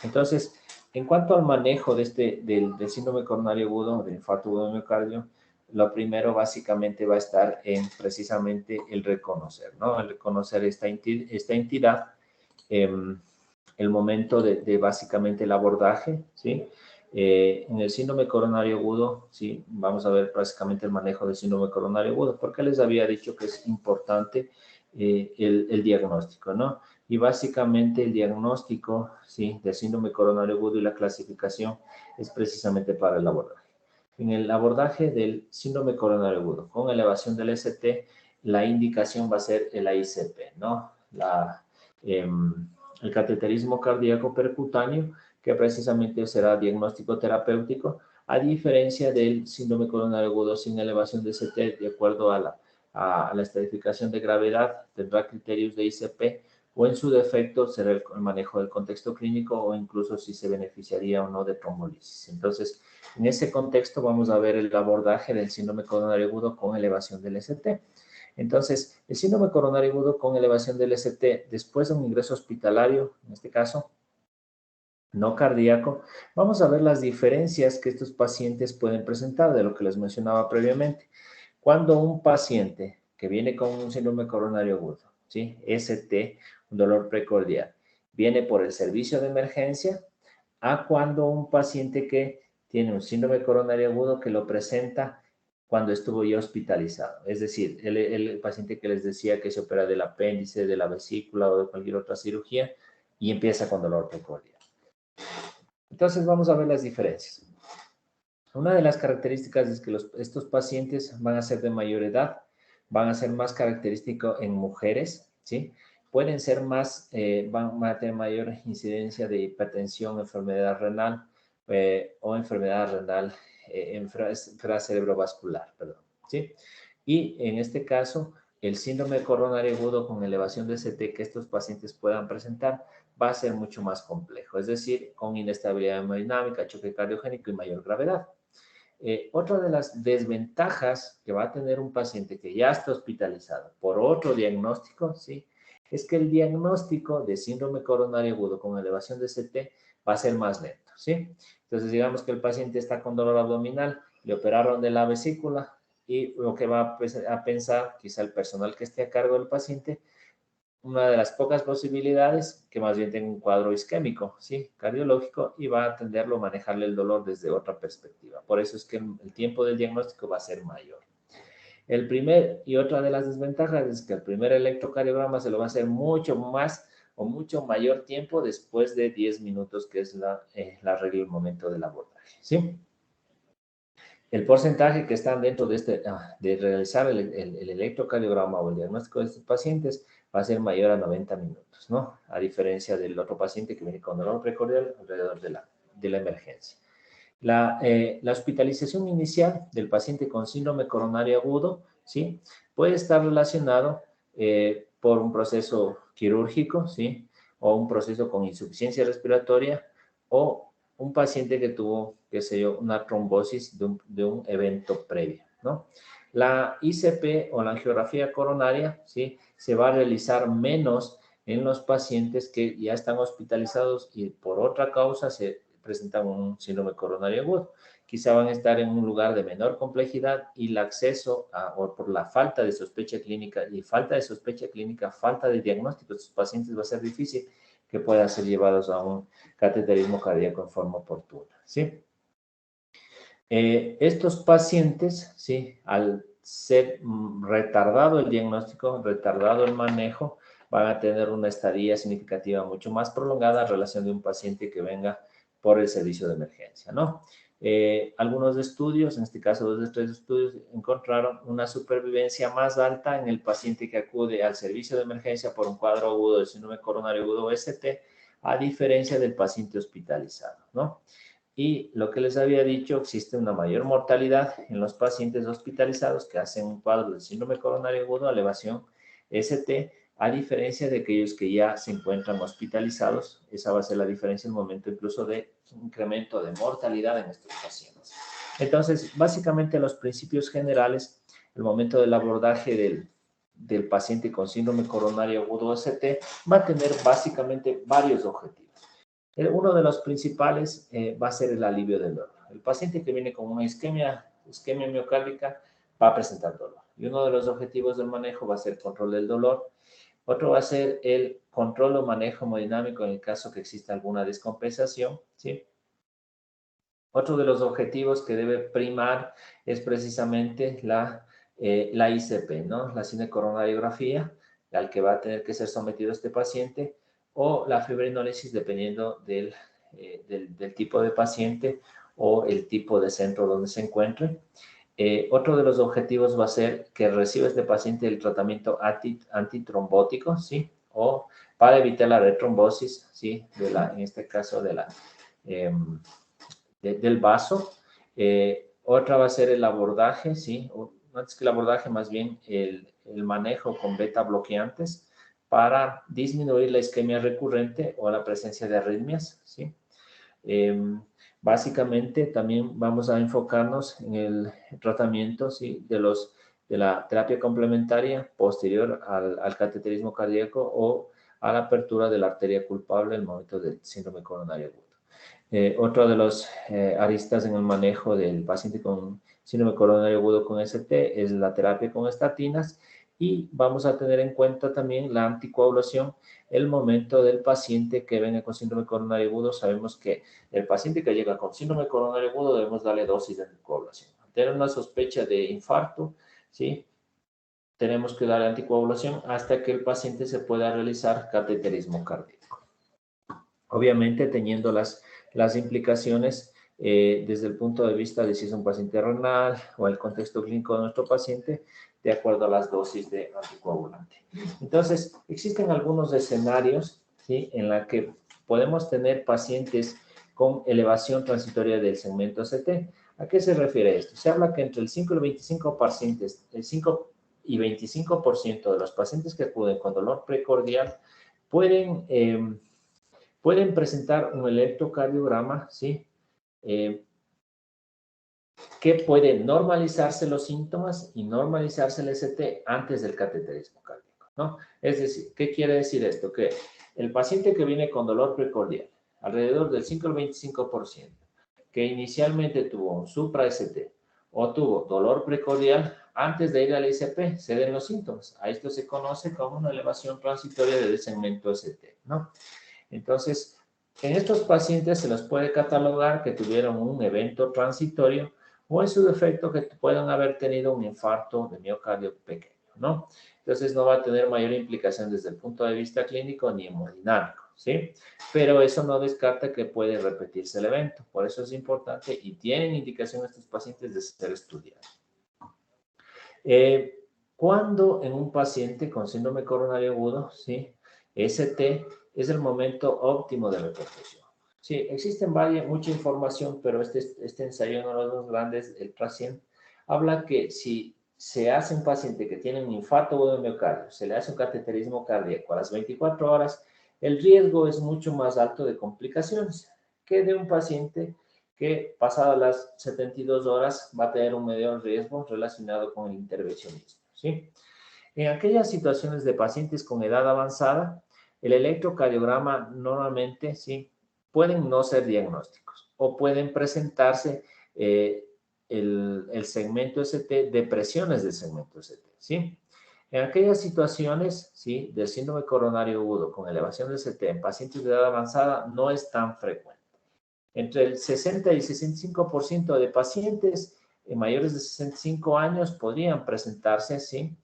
Entonces, en cuanto al manejo del síndrome coronario agudo, del infarto agudo de miocardio, lo primero básicamente va a estar en precisamente el reconocer, ¿no? El reconocer esta entidad, el momento de básicamente el abordaje, ¿sí? En el síndrome coronario agudo, ¿sí? Vamos a ver básicamente el manejo del síndrome coronario agudo, porque les había dicho que es importante el diagnóstico, ¿no? Y básicamente el diagnóstico, ¿sí? Del síndrome coronario agudo y la clasificación es precisamente para el abordaje. En el abordaje del síndrome coronario agudo con elevación del ST, la indicación va a ser el AICP, ¿no? El cateterismo cardíaco percutáneo, que precisamente será diagnóstico terapéutico, a diferencia del síndrome coronario agudo sin elevación de ST, de acuerdo a la estratificación de gravedad, tendrá criterios de ICP, o en su defecto será el manejo del contexto clínico o incluso si se beneficiaría o no de trombolisis. Entonces, en ese contexto vamos a ver el abordaje del síndrome coronario agudo con elevación del ST. Entonces, el síndrome coronario agudo con elevación del ST después de un ingreso hospitalario, en este caso, no cardíaco, vamos a ver las diferencias que estos pacientes pueden presentar de lo que les mencionaba previamente. Cuando un paciente que viene con un síndrome coronario agudo, ¿sí? ST, un dolor precordial, viene por el servicio de emergencia, a cuando un paciente que tiene un síndrome coronario agudo que lo presenta cuando estuvo ya hospitalizado. Es decir, el paciente que les decía que se opera del apéndice, de la vesícula o de cualquier otra cirugía y empieza con dolor precordial. Entonces vamos a ver las diferencias. Una de las características es que estos pacientes van a ser de mayor edad, van a ser más característicos en mujeres, ¿sí? Pueden ser más, van a tener mayor incidencia de hipertensión, enfermedad renal o enfermedad renal, enfermedad cerebrovascular, perdón, ¿sí? Y en este caso, el síndrome coronario agudo con elevación de CT que estos pacientes puedan presentar va a ser mucho más complejo, es decir, con inestabilidad hemodinámica, choque cardiogénico y mayor gravedad. Otra de las desventajas que va a tener un paciente que ya está hospitalizado por otro diagnóstico, ¿sí? Es que el diagnóstico de síndrome coronario agudo con elevación de CT va a ser más lento, ¿sí? Entonces, digamos que el paciente está con dolor abdominal, le operaron de la vesícula y lo que va a pensar quizá el personal que esté a cargo del paciente, una de las pocas posibilidades que más bien tenga un cuadro isquémico, ¿sí? Cardiológico, y va a atenderlo, manejarle el dolor desde otra perspectiva. Por eso es que el tiempo del diagnóstico va a ser mayor. Y otra de las desventajas es que el primer electrocardiograma se lo va a hacer mucho más o mucho mayor tiempo después de 10 minutos, que es la regla del momento del abordaje, ¿sí? El porcentaje que están dentro de realizar el electrocardiograma o el diagnóstico de estos pacientes va a ser mayor a 90 minutos, ¿no? A diferencia del otro paciente que viene con dolor precordial alrededor de la emergencia. La hospitalización inicial del paciente con síndrome coronario agudo, ¿sí? Puede estar relacionado por un proceso quirúrgico, ¿sí? O un proceso con insuficiencia respiratoria, o un paciente que tuvo, qué sé yo, una trombosis de un evento previo, ¿no? La ICP o la angiografía coronaria, ¿sí? Se va a realizar menos en los pacientes que ya están hospitalizados y por otra causa se presentan un síndrome coronario agudo. Quizá van a estar en un lugar de menor complejidad y el acceso o por la falta de sospecha clínica falta de diagnóstico de estos pacientes va a ser difícil que puedan ser llevados a un cateterismo cardíaco en forma oportuna, ¿sí? Estos pacientes, ¿sí? Al ser retardado el diagnóstico, retardado el manejo, van a tener una estadía significativa mucho más prolongada en relación de un paciente que venga por el servicio de emergencia, ¿no? Algunos estudios, en este caso 2 de 3 estudios, encontraron una supervivencia más alta en el paciente que acude al servicio de emergencia por un cuadro agudo de síndrome coronario agudo ST, a diferencia del paciente hospitalizado, ¿no? Y lo que les había dicho, existe una mayor mortalidad en los pacientes hospitalizados que hacen un cuadro de síndrome coronario agudo a elevación ST, a diferencia de aquellos que ya se encuentran hospitalizados. Esa va a ser la diferencia en el momento incluso de incremento de mortalidad en estos pacientes. Entonces, básicamente los principios generales, el momento del abordaje del paciente con síndrome coronario agudo ST va a tener básicamente varios objetivos. Uno de los principales va a ser el alivio del dolor. El paciente que viene con una isquemia miocárdica va a presentar dolor. Y uno de los objetivos del manejo va a ser el control del dolor. Otro va a ser el control o manejo hemodinámico en el caso que exista alguna descompensación, ¿sí? Otro de los objetivos que debe primar es precisamente la ICP, ¿no? La cinecoronariografía, al que va a tener que ser sometido este paciente, o la fibrinólisis, dependiendo del tipo de paciente o el tipo de centro donde se encuentre. Otro de los objetivos va a ser que reciba este paciente el tratamiento antitrombótico, ¿sí? O para evitar la retrombosis, ¿sí? En este caso del vaso. Otra va a ser el abordaje, ¿sí? Antes que el abordaje, más bien el manejo con beta bloqueantes para disminuir la isquemia recurrente o la presencia de arritmias, ¿sí? Básicamente también vamos a enfocarnos en el tratamiento, ¿sí? de la terapia complementaria posterior al cateterismo cardíaco o a la apertura de la arteria culpable en el momento del síndrome coronario agudo. Otro de los aristas en el manejo del paciente con síndrome coronario agudo con ST es la terapia con estatinas, y vamos a tener en cuenta también la anticoagulación. El momento del paciente que venga con síndrome coronario agudo, sabemos que el paciente que llega con síndrome coronario agudo debemos darle dosis de anticoagulación. Al tener una sospecha de infarto, ¿sí? Tenemos que darle anticoagulación hasta que el paciente se pueda realizar cateterismo cardíaco. Obviamente teniendo las implicaciones desde el punto de vista de si es un paciente renal o el contexto clínico de nuestro paciente, de acuerdo a las dosis de anticoagulante. Entonces, existen algunos escenarios, ¿sí? En la que podemos tener pacientes con elevación transitoria del segmento CT. ¿A qué se refiere esto? Se habla que entre el 5 y el 25%, el 5 y 25% de los pacientes que acuden con dolor precordial pueden presentar un electrocardiograma, ¿sí? Que puede normalizarse los síntomas y normalizarse el ST antes del cateterismo cardíaco, ¿no? Es decir, ¿qué quiere decir esto? Que el paciente que viene con dolor precordial, alrededor del 5 al 25%, que inicialmente tuvo un supra-ST o tuvo dolor precordial, antes de ir al ICP, se den los síntomas. A esto se conoce como una elevación transitoria del segmento ST, ¿no? Entonces, en estos pacientes se los puede catalogar que tuvieron un evento transitorio, o en su defecto que puedan haber tenido un infarto de miocardio pequeño, ¿no? Entonces no va a tener mayor implicación desde el punto de vista clínico ni hemodinámico, ¿sí? Pero eso no descarta que puede repetirse el evento. Por eso es importante y tienen indicación estos pacientes de ser estudiados. Cuando en un paciente con síndrome coronario agudo, ¿sí? ST es el momento óptimo de repercusión. Sí, existen mucha información, pero este ensayo, uno de los más grandes, el PRACIENT, habla que si se hace un paciente que tiene un infarto agudo de miocardio, se le hace un cateterismo cardíaco a las 24 horas, el riesgo es mucho más alto de complicaciones que de un paciente que pasadas las 72 horas va a tener un mayor riesgo relacionado con el intervencionismo, ¿sí? En aquellas situaciones de pacientes con edad avanzada, el electrocardiograma normalmente, ¿sí?, pueden no ser diagnósticos o pueden presentarse el segmento ST, depresiones del segmento ST, ¿sí? En aquellas situaciones, ¿sí?, del síndrome coronario agudo con elevación de ST en pacientes de edad avanzada no es tan frecuente. Entre el 60 y 65% de pacientes mayores de 65 años podrían presentarse, ¿sí?,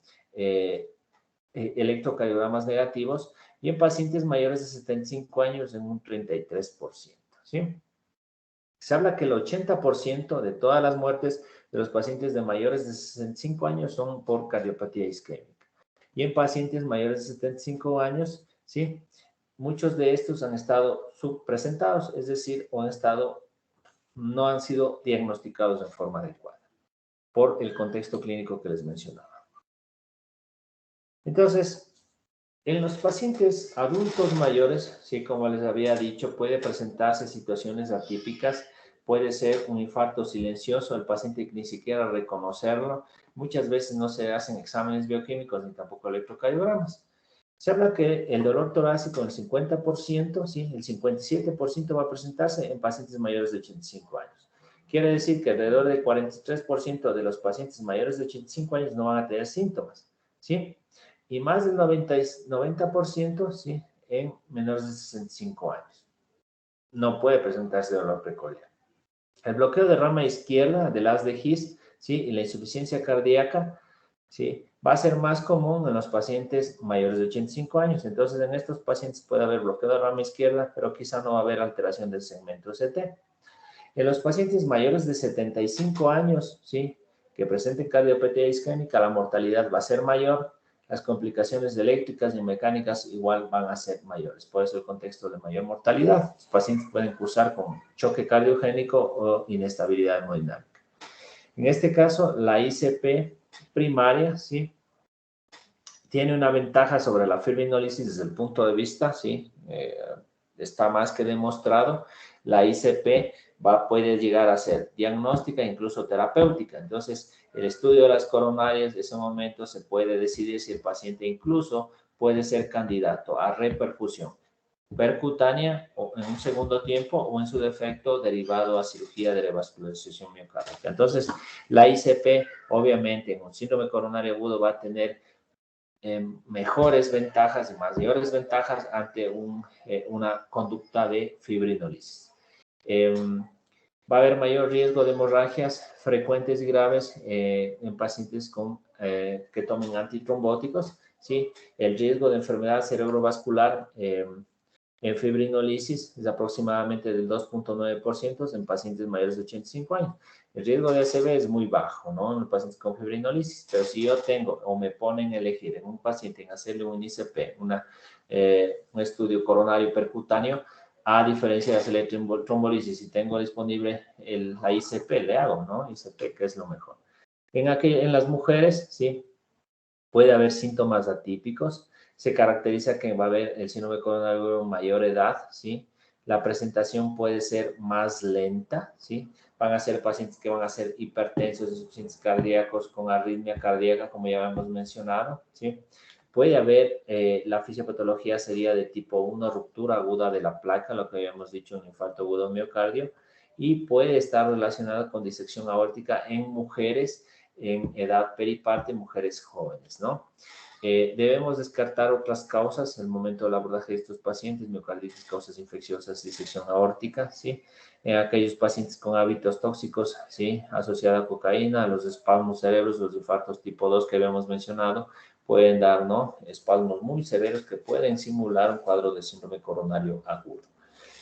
electrocardiogramas negativos, y en pacientes mayores de 75 años en un 33%, ¿sí? Se habla que el 80% de todas las muertes de los pacientes de mayores de 65 años son por cardiopatía isquémica. Y en pacientes mayores de 75 años, ¿sí?, muchos de estos han estado subpresentados, es decir, no han sido diagnosticados en forma adecuada por el contexto clínico que les mencionaba. Entonces, en los pacientes adultos mayores, sí, como les había dicho, puede presentarse situaciones atípicas, puede ser un infarto silencioso, el paciente ni siquiera reconocerlo, muchas veces no se hacen exámenes bioquímicos ni tampoco electrocardiogramas. Se habla que el dolor torácico, el 50%, sí, el 57% va a presentarse en pacientes mayores de 85 años. Quiere decir que alrededor del 43% de los pacientes mayores de 85 años no van a tener síntomas, ¿sí? Y más del 90%, ¿sí?, en menores de 65 años. No puede presentarse dolor precordial. El bloqueo de rama izquierda del haz de His, ¿sí?, y la insuficiencia cardíaca, ¿sí?, va a ser más común en los pacientes mayores de 85 años. Entonces, en estos pacientes puede haber bloqueo de rama izquierda, pero quizá no va a haber alteración del segmento ST. En los pacientes mayores de 75 años, ¿sí?, que presenten cardiopatía isquémica, la mortalidad va a ser mayor. Las complicaciones eléctricas y mecánicas igual van a ser mayores. Por eso el contexto de mayor mortalidad. Los pacientes pueden cursar con choque cardiogénico o inestabilidad hemodinámica. En este caso, la ICP primaria, ¿sí?, tiene una ventaja sobre la fibrinólisis desde el punto de vista, ¿sí?, está más que demostrado. La ICP puede llegar a ser diagnóstica e incluso terapéutica. Entonces, el estudio de las coronarias, en ese momento se puede decidir si el paciente incluso puede ser candidato a reperfusión percutánea o en un segundo tiempo o en su defecto derivado a cirugía de revascularización miocárdica. Entonces, la ICP, obviamente, en un síndrome coronario agudo va a tener mejores ventajas y mayores ventajas ante una conducta de fibrinólisis. Va a haber mayor riesgo de hemorragias frecuentes y graves en pacientes que tomen antitrombóticos, ¿sí? El riesgo de enfermedad cerebrovascular en fibrinólisis es aproximadamente del 2.9% en pacientes mayores de 85 años. El riesgo de ACV es muy bajo, ¿no?, en los pacientes con fibrinólisis, pero si yo tengo o me ponen a elegir en un paciente en hacerle un ICP, un estudio coronario percutáneo, a diferencia de hacerle trombolisis, si tengo disponible la ICP, le hago, ¿no?, ICP, que es lo mejor. En las mujeres, sí, puede haber síntomas atípicos. Se caracteriza que va a haber el síndrome coronario mayor edad, ¿sí? La presentación puede ser más lenta, ¿sí? Van a ser pacientes que van a ser hipertensos, insuficientes cardíacos con arritmia cardíaca, como ya hemos mencionado, ¿sí? Puede haber, la fisiopatología sería de tipo 1, ruptura aguda de la placa, lo que habíamos dicho, un infarto agudo miocardio, y puede estar relacionado con disección aórtica en mujeres en edad periparte, mujeres jóvenes, ¿no? Debemos descartar otras causas en el momento del abordaje de estos pacientes, miocarditis, causas infecciosas, disección aórtica, ¿sí? En aquellos pacientes con hábitos tóxicos, ¿sí? Asociada a cocaína, los espasmos cerebros, los infartos tipo 2 que habíamos mencionado, pueden dar, ¿no? Espasmos muy severos que pueden simular un cuadro de síndrome coronario agudo.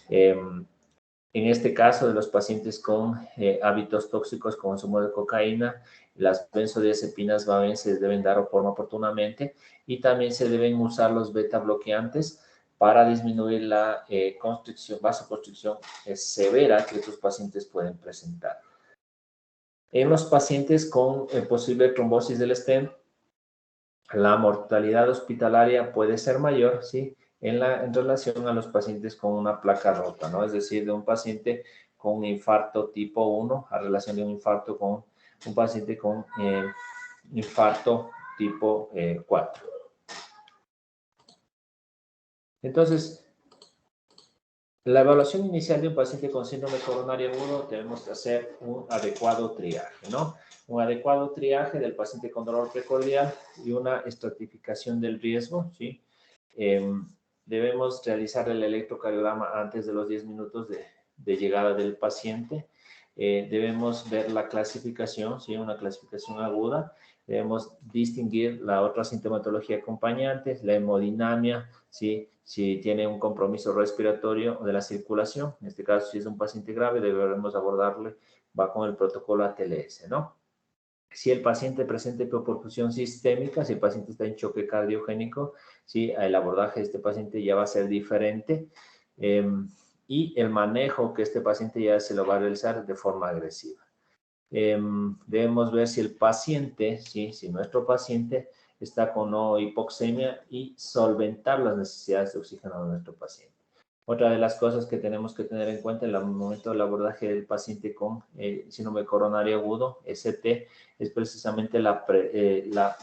En este caso de los pacientes con hábitos tóxicos, consumo de cocaína, las benzodiazepinas se deben dar de forma oportunamente y también se deben usar los beta bloqueantes para disminuir la vasoconstricción severa que estos pacientes pueden presentar. En los pacientes con posible trombosis del stem, la mortalidad hospitalaria puede ser mayor, ¿sí? En relación a los pacientes con una placa rota, ¿no? Es decir, de un paciente con un infarto tipo 1 a relación de un infarto con un paciente con infarto tipo 4. Entonces, la evaluación inicial de un paciente con síndrome coronario agudo debemos de hacer un adecuado triaje, ¿no? Un adecuado triaje del paciente con dolor precordial y una estratificación del riesgo, ¿sí? Debemos realizar el electrocardiograma antes de los 10 minutos de llegada del paciente. Debemos ver la clasificación, ¿sí? Una clasificación aguda. Debemos distinguir la otra sintomatología acompañante, la hemodinamia, ¿sí? Si tiene un compromiso respiratorio o de la circulación. En este caso, si es un paciente grave, deberemos abordarle, va con el protocolo ATLS, ¿no? Si el paciente presenta hipoperfusión sistémica, si el paciente está en choque cardiogénico, ¿sí? El abordaje de este paciente ya va a ser diferente y el manejo que este paciente ya se lo va a realizar de forma agresiva. Debemos ver si el paciente, ¿sí? Si nuestro paciente está con no hipoxemia y solventar las necesidades de oxígeno de nuestro paciente. Otra de las cosas que tenemos que tener en cuenta en el momento del abordaje del paciente con síndrome coronario agudo, ST, es precisamente la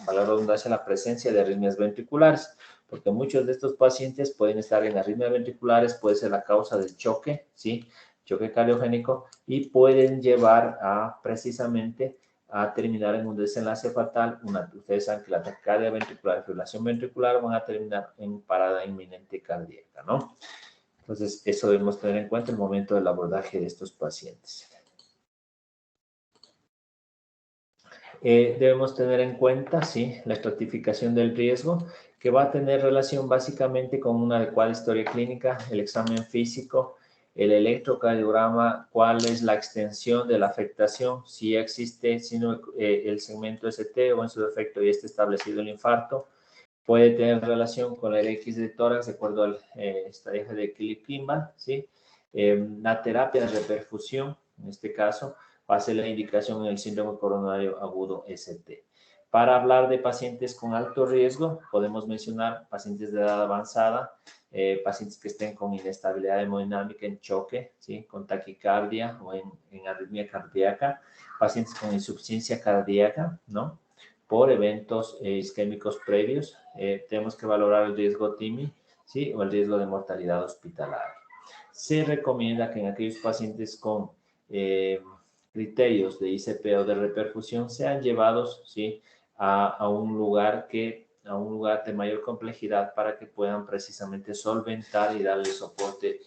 redundancia, la presencia de arritmias ventriculares, porque muchos de estos pacientes pueden estar en arritmias ventriculares, puede ser la causa del choque, ¿sí? Choque cardiogénico, y pueden llevar a precisamente a terminar en un desenlace fatal. Ustedes saben que la taquicardia ventricular y fibrilación ventricular van a terminar en parada inminente cardíaca, ¿no? Entonces, eso debemos tener en cuenta en el momento del abordaje de estos pacientes. Debemos tener en cuenta, sí, la estratificación del riesgo, que va a tener relación básicamente con una adecuada historia clínica, el examen físico, el electrocardiograma, cuál es la extensión de la afectación, si existe el segmento ST o en su defecto ya está establecido el infarto. Puede tener relación con el X de tórax, de acuerdo al estrategia de Killick-Kimball, ¿sí? La terapia de reperfusión, en este caso, va a ser la indicación en el síndrome coronario agudo ST. Para hablar de pacientes con alto riesgo, podemos mencionar pacientes de edad avanzada, pacientes que estén con inestabilidad hemodinámica en choque, ¿sí? Con taquicardia o en arritmia cardíaca, pacientes con insuficiencia cardíaca, ¿no? Por eventos isquémicos previos, tenemos que valorar el riesgo TIMI, ¿sí? O el riesgo de mortalidad hospitalaria. Se recomienda que en aquellos pacientes con criterios de ICP o de reperfusión sean llevados, ¿sí? a un lugar de mayor complejidad para que puedan precisamente solventar y darle soporte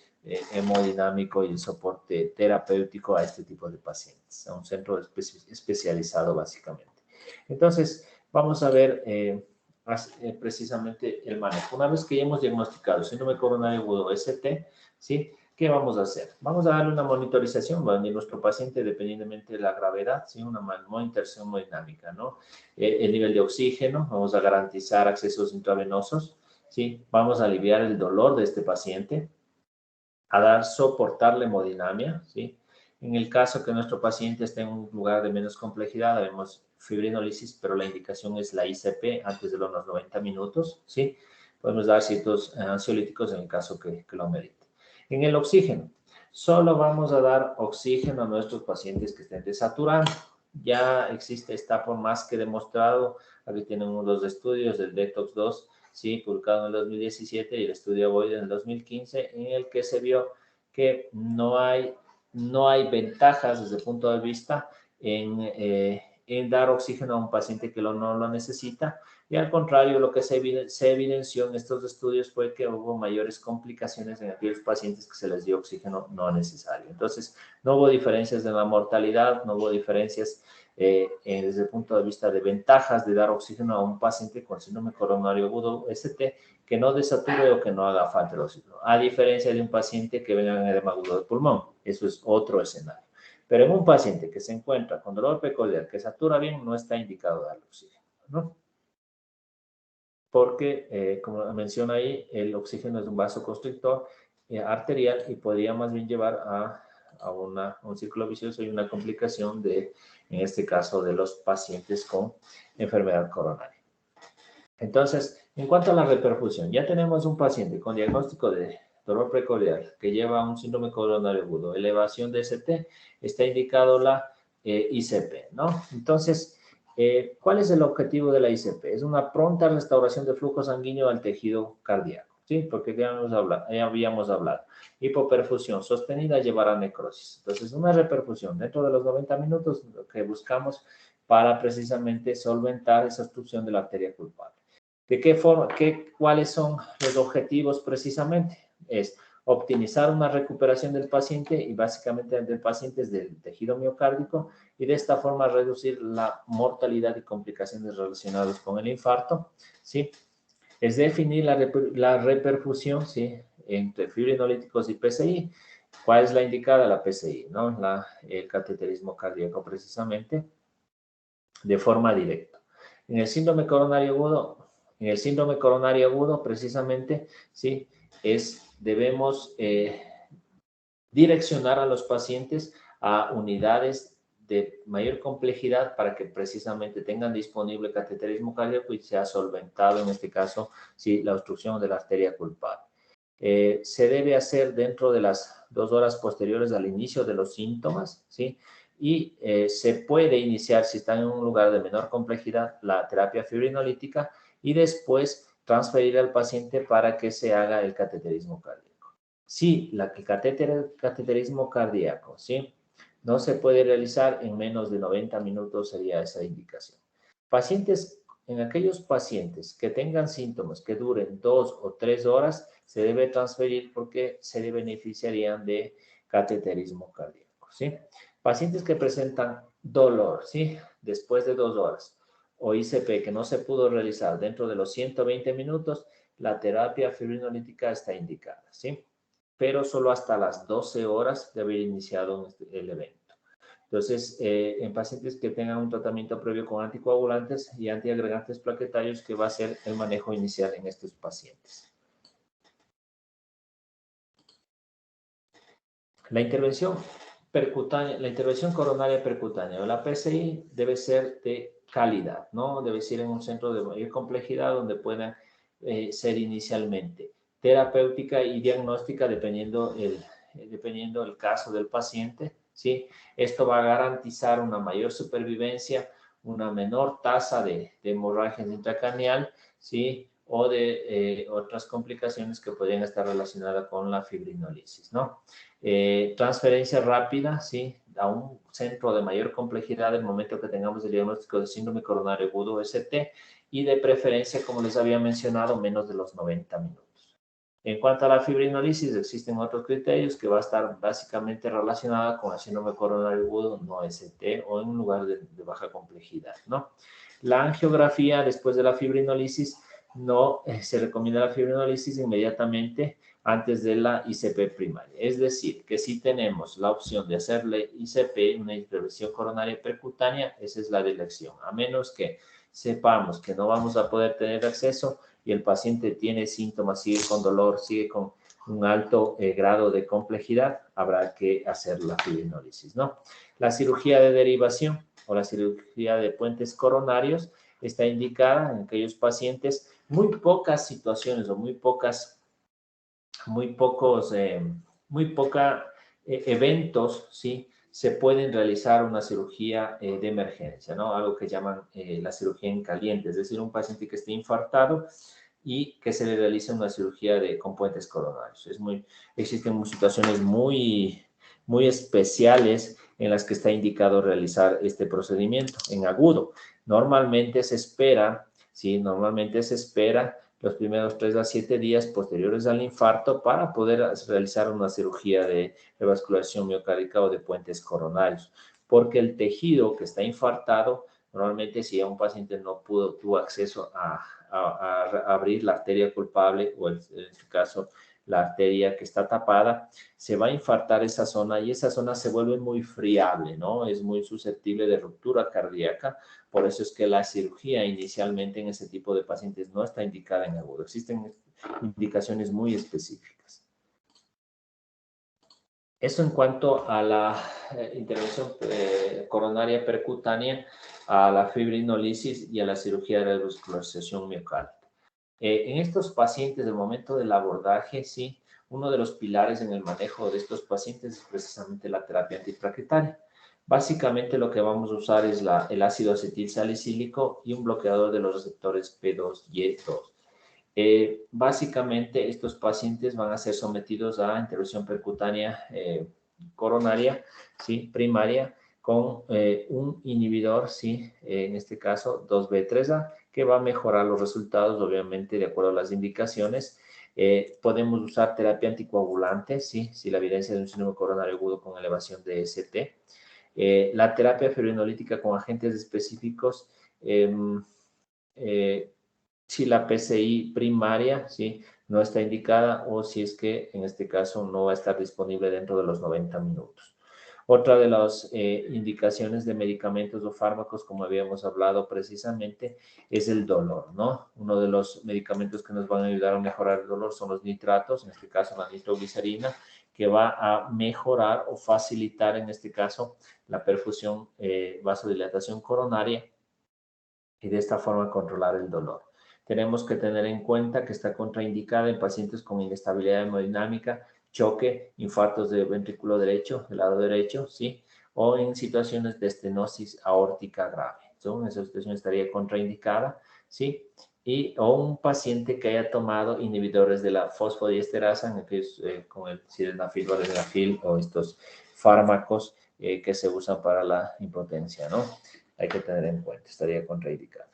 hemodinámico y el soporte terapéutico a este tipo de pacientes, a un centro especializado básicamente. Entonces, vamos a ver precisamente el manejo. Una vez que ya hemos diagnosticado síndrome coronario agudo ST, ¿sí? ¿Qué vamos a hacer? Vamos a darle una monitorización de nuestro paciente dependientemente de la gravedad, ¿sí? Una monitorización hemodinámica, ¿no? El nivel de oxígeno, vamos a garantizar accesos intravenosos, ¿sí? Vamos a aliviar el dolor de este paciente, a soportar la hemodinamia, ¿sí? En el caso que nuestro paciente esté en un lugar de menos complejidad, haremos fibrinólisis, pero la indicación es la ICP antes de los 90 minutos, ¿sí? Podemos dar ciertos ansiolíticos en el caso que lo amerite. En el oxígeno, solo vamos a dar oxígeno a nuestros pacientes que estén desaturando. Ya está por más que demostrado, aquí tienen unos estudios del Detox 2, ¿sí? Publicado en el 2017 y el estudio Boyd en el 2015, en el que se vio que no hay ventajas desde el punto de vista en en dar oxígeno a un paciente que no lo necesita. Y al contrario, lo que se evidenció en estos estudios fue que hubo mayores complicaciones en aquellos pacientes que se les dio oxígeno no necesario. Entonces, no hubo diferencias en la mortalidad, no hubo diferencias desde el punto de vista de ventajas de dar oxígeno a un paciente con síndrome coronario agudo ST que no desature o que no haga falta el oxígeno, a diferencia de un paciente que venga en edema agudo del pulmón. Eso es otro escenario. Pero en un paciente que se encuentra con dolor precordial, que satura bien, no está indicado darle oxígeno, ¿no? Porque, como menciona ahí, el oxígeno es un vasoconstrictor arterial y podría más bien llevar a un círculo vicioso y una complicación de, en este caso, de los pacientes con enfermedad coronaria. Entonces, en cuanto a la reperfusión, ya tenemos un paciente con diagnóstico de dolor precordial que lleva un síndrome coronario agudo, elevación de ST, está indicado la ICP, ¿no? Entonces, ¿cuál es el objetivo de la ICP? Es una pronta restauración de flujo sanguíneo al tejido cardíaco, ¿sí? Porque ya habíamos hablado. Hipoperfusión sostenida llevará a necrosis. Entonces, una reperfusión dentro de los 90 minutos, lo que buscamos para precisamente solventar esa obstrucción de la arteria culpable. ¿De qué forma? ¿Cuáles son los objetivos precisamente? Es optimizar una recuperación del paciente y básicamente del paciente es del tejido miocárdico y de esta forma reducir la mortalidad y complicaciones relacionadas con el infarto, ¿sí? Es definir la reperfusión, ¿sí? Entre fibrinolíticos y PCI. ¿Cuál es la indicada? La PCI, ¿no? El cateterismo cardíaco precisamente de forma directa. En el síndrome coronario agudo, precisamente, ¿sí? Debemos direccionar a los pacientes a unidades de mayor complejidad para que precisamente tengan disponible cateterismo cardíaco y sea solventado, en este caso, ¿sí? La obstrucción de la arteria culpable. Se debe hacer dentro de las 2 horas posteriores al inicio de los síntomas, ¿sí? Y se puede iniciar, si están en un lugar de menor complejidad, la terapia fibrinolítica y después transferir al paciente para que se haga el cateterismo cardíaco. Si el cateterismo cardíaco, ¿sí? No se puede realizar en menos de 90 minutos, sería esa indicación. En aquellos pacientes que tengan síntomas que duren 2 o 3 horas, se debe transferir porque se beneficiarían de cateterismo cardíaco, ¿sí? Pacientes que presentan dolor, ¿sí? Después de 2 horas o ICP que no se pudo realizar dentro de los 120 minutos, la terapia fibrinolítica está indicada, ¿sí? Pero solo hasta las 12 horas de haber iniciado el evento. Entonces, en pacientes que tengan un tratamiento previo con anticoagulantes y antiagregantes plaquetarios, que va a ser el manejo inicial en estos pacientes. La intervención coronaria percutánea o la PCI debe ser de calidad, ¿no? Debe ser en un centro de mayor complejidad donde pueda ser inicialmente terapéutica y diagnóstica dependiendo el caso del paciente, ¿sí? Esto va a garantizar una mayor supervivencia, una menor tasa de hemorragia intracraneal, ¿sí? O de otras complicaciones que podrían estar relacionadas con la fibrinolisis, ¿no? Transferencia rápida, ¿sí? A un centro de mayor complejidad en el momento que tengamos el diagnóstico de síndrome coronario agudo ST y de preferencia, como les había mencionado, menos de los 90 minutos. En cuanto a la fibrinolisis, existen otros criterios que va a estar básicamente relacionada con el síndrome coronario agudo no ST o en un lugar de baja complejidad, ¿no? La angiografía después de la fibrinolisis no se recomienda la fibrinolisis inmediatamente antes de la ICP primaria. Es decir, que si tenemos la opción de hacerle ICP, una intervención coronaria percutánea, esa es la de elección, a menos que sepamos que no vamos a poder tener acceso y el paciente tiene síntomas, sigue con dolor, sigue con un alto grado de complejidad, habrá que hacer la fibrinolisis, ¿no? La cirugía de derivación o la cirugía de puentes coronarios está indicada en aquellos pacientes, muy pocas situaciones o muy pocos eventos, ¿sí? Se pueden realizar una cirugía de emergencia, ¿no? Algo que llaman la cirugía en caliente, es decir, un paciente que esté infartado y que se le realice una cirugía con puentes coronarios. Existen situaciones muy especiales en las que está indicado realizar este procedimiento en agudo. Normalmente se espera, ¿sí? Normalmente se espera los primeros 3 a 7 días posteriores al infarto para poder realizar una cirugía de revascularización miocárdica o de puentes coronarios, porque el tejido que está infartado, normalmente si a un paciente no tuvo acceso a abrir la arteria culpable o en este caso la arteria que está tapada, se va a infartar esa zona y esa zona se vuelve muy friable, ¿no? Es muy susceptible de ruptura cardíaca. Por eso es que la cirugía inicialmente en ese tipo de pacientes no está indicada en agudo. Existen indicaciones muy específicas. Eso en cuanto a la intervención coronaria percutánea, a la fibrinolisis y a la cirugía de revascularización miocárdica. En estos pacientes, del momento del abordaje, sí, uno de los pilares en el manejo de estos pacientes es precisamente la terapia antiplaquetaria. Básicamente lo que vamos a usar es el ácido acetil salicílico y un bloqueador de los receptores P2 y E2. Básicamente estos pacientes van a ser sometidos a intervención percutánea coronaria, ¿sí? Primaria, con un inhibidor, ¿sí? En este caso 2B3A, que va a mejorar los resultados, obviamente, de acuerdo a las indicaciones. Podemos usar terapia anticoagulante, ¿sí? Si la evidencia de un síndrome coronario agudo con elevación de ST. La terapia fibrinolítica con agentes específicos, si la PCI primaria, ¿sí? No está indicada o si es que en este caso no va a estar disponible dentro de los 90 minutos. Otra de las indicaciones de medicamentos o fármacos, como habíamos hablado precisamente, es el dolor, ¿no? Uno de los medicamentos que nos van a ayudar a mejorar el dolor son los nitratos, en este caso la nitroglicerina, que va a mejorar o facilitar, en este caso, la perfusión, vasodilatación coronaria y de esta forma controlar el dolor. Tenemos que tener en cuenta que está contraindicada en pacientes con inestabilidad hemodinámica, choque, infartos de ventrículo derecho, del lado derecho, ¿sí? O en situaciones de estenosis aórtica grave. Entonces, en esa situación estaría contraindicada, ¿sí? O un paciente que haya tomado inhibidores de la fosfodiesterasa, en aquellos con el sildenafil, vardenafil o estos fármacos que se usan para la impotencia, ¿no? Hay que tener en cuenta, estaría contraindicado.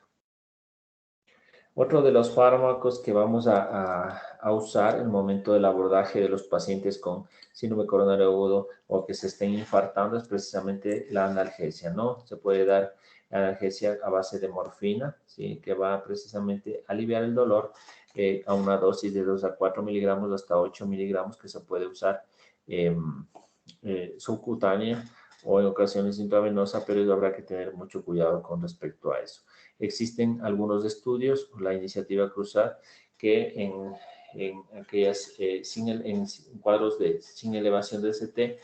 Otro de los fármacos que vamos a usar en el momento del abordaje de los pacientes con síndrome coronario agudo o que se estén infartando es precisamente la analgesia, ¿no? Se puede dar analgesia a base de morfina, ¿sí? Que va precisamente a aliviar el dolor a una dosis de 2 a 4 miligramos hasta 8 miligramos que se puede usar subcutánea o en ocasiones intravenosa, pero habrá que tener mucho cuidado con respecto a eso. Existen algunos estudios, la iniciativa Cruzar, que en aquellas, en cuadros sin elevación de ST,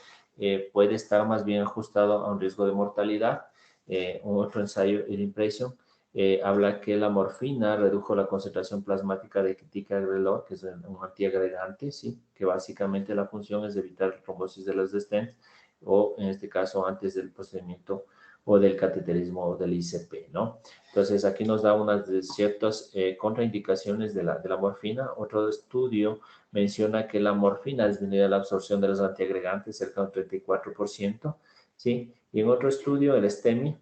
puede estar más bien ajustado a un riesgo de mortalidad. Otro ensayo, el Impression, habla que la morfina redujo la concentración plasmática de ticagrelor, que es un antiagregante, ¿sí? Que básicamente la función es evitar trombosis de las stents, o en este caso antes del procedimiento o del cateterismo o del ICP, ¿no? Entonces aquí nos da unas ciertas contraindicaciones de la morfina. Otro estudio menciona que la morfina disminuye la absorción de los antiagregantes cerca de un 34%, ¿sí? Y en otro estudio, el STEMI,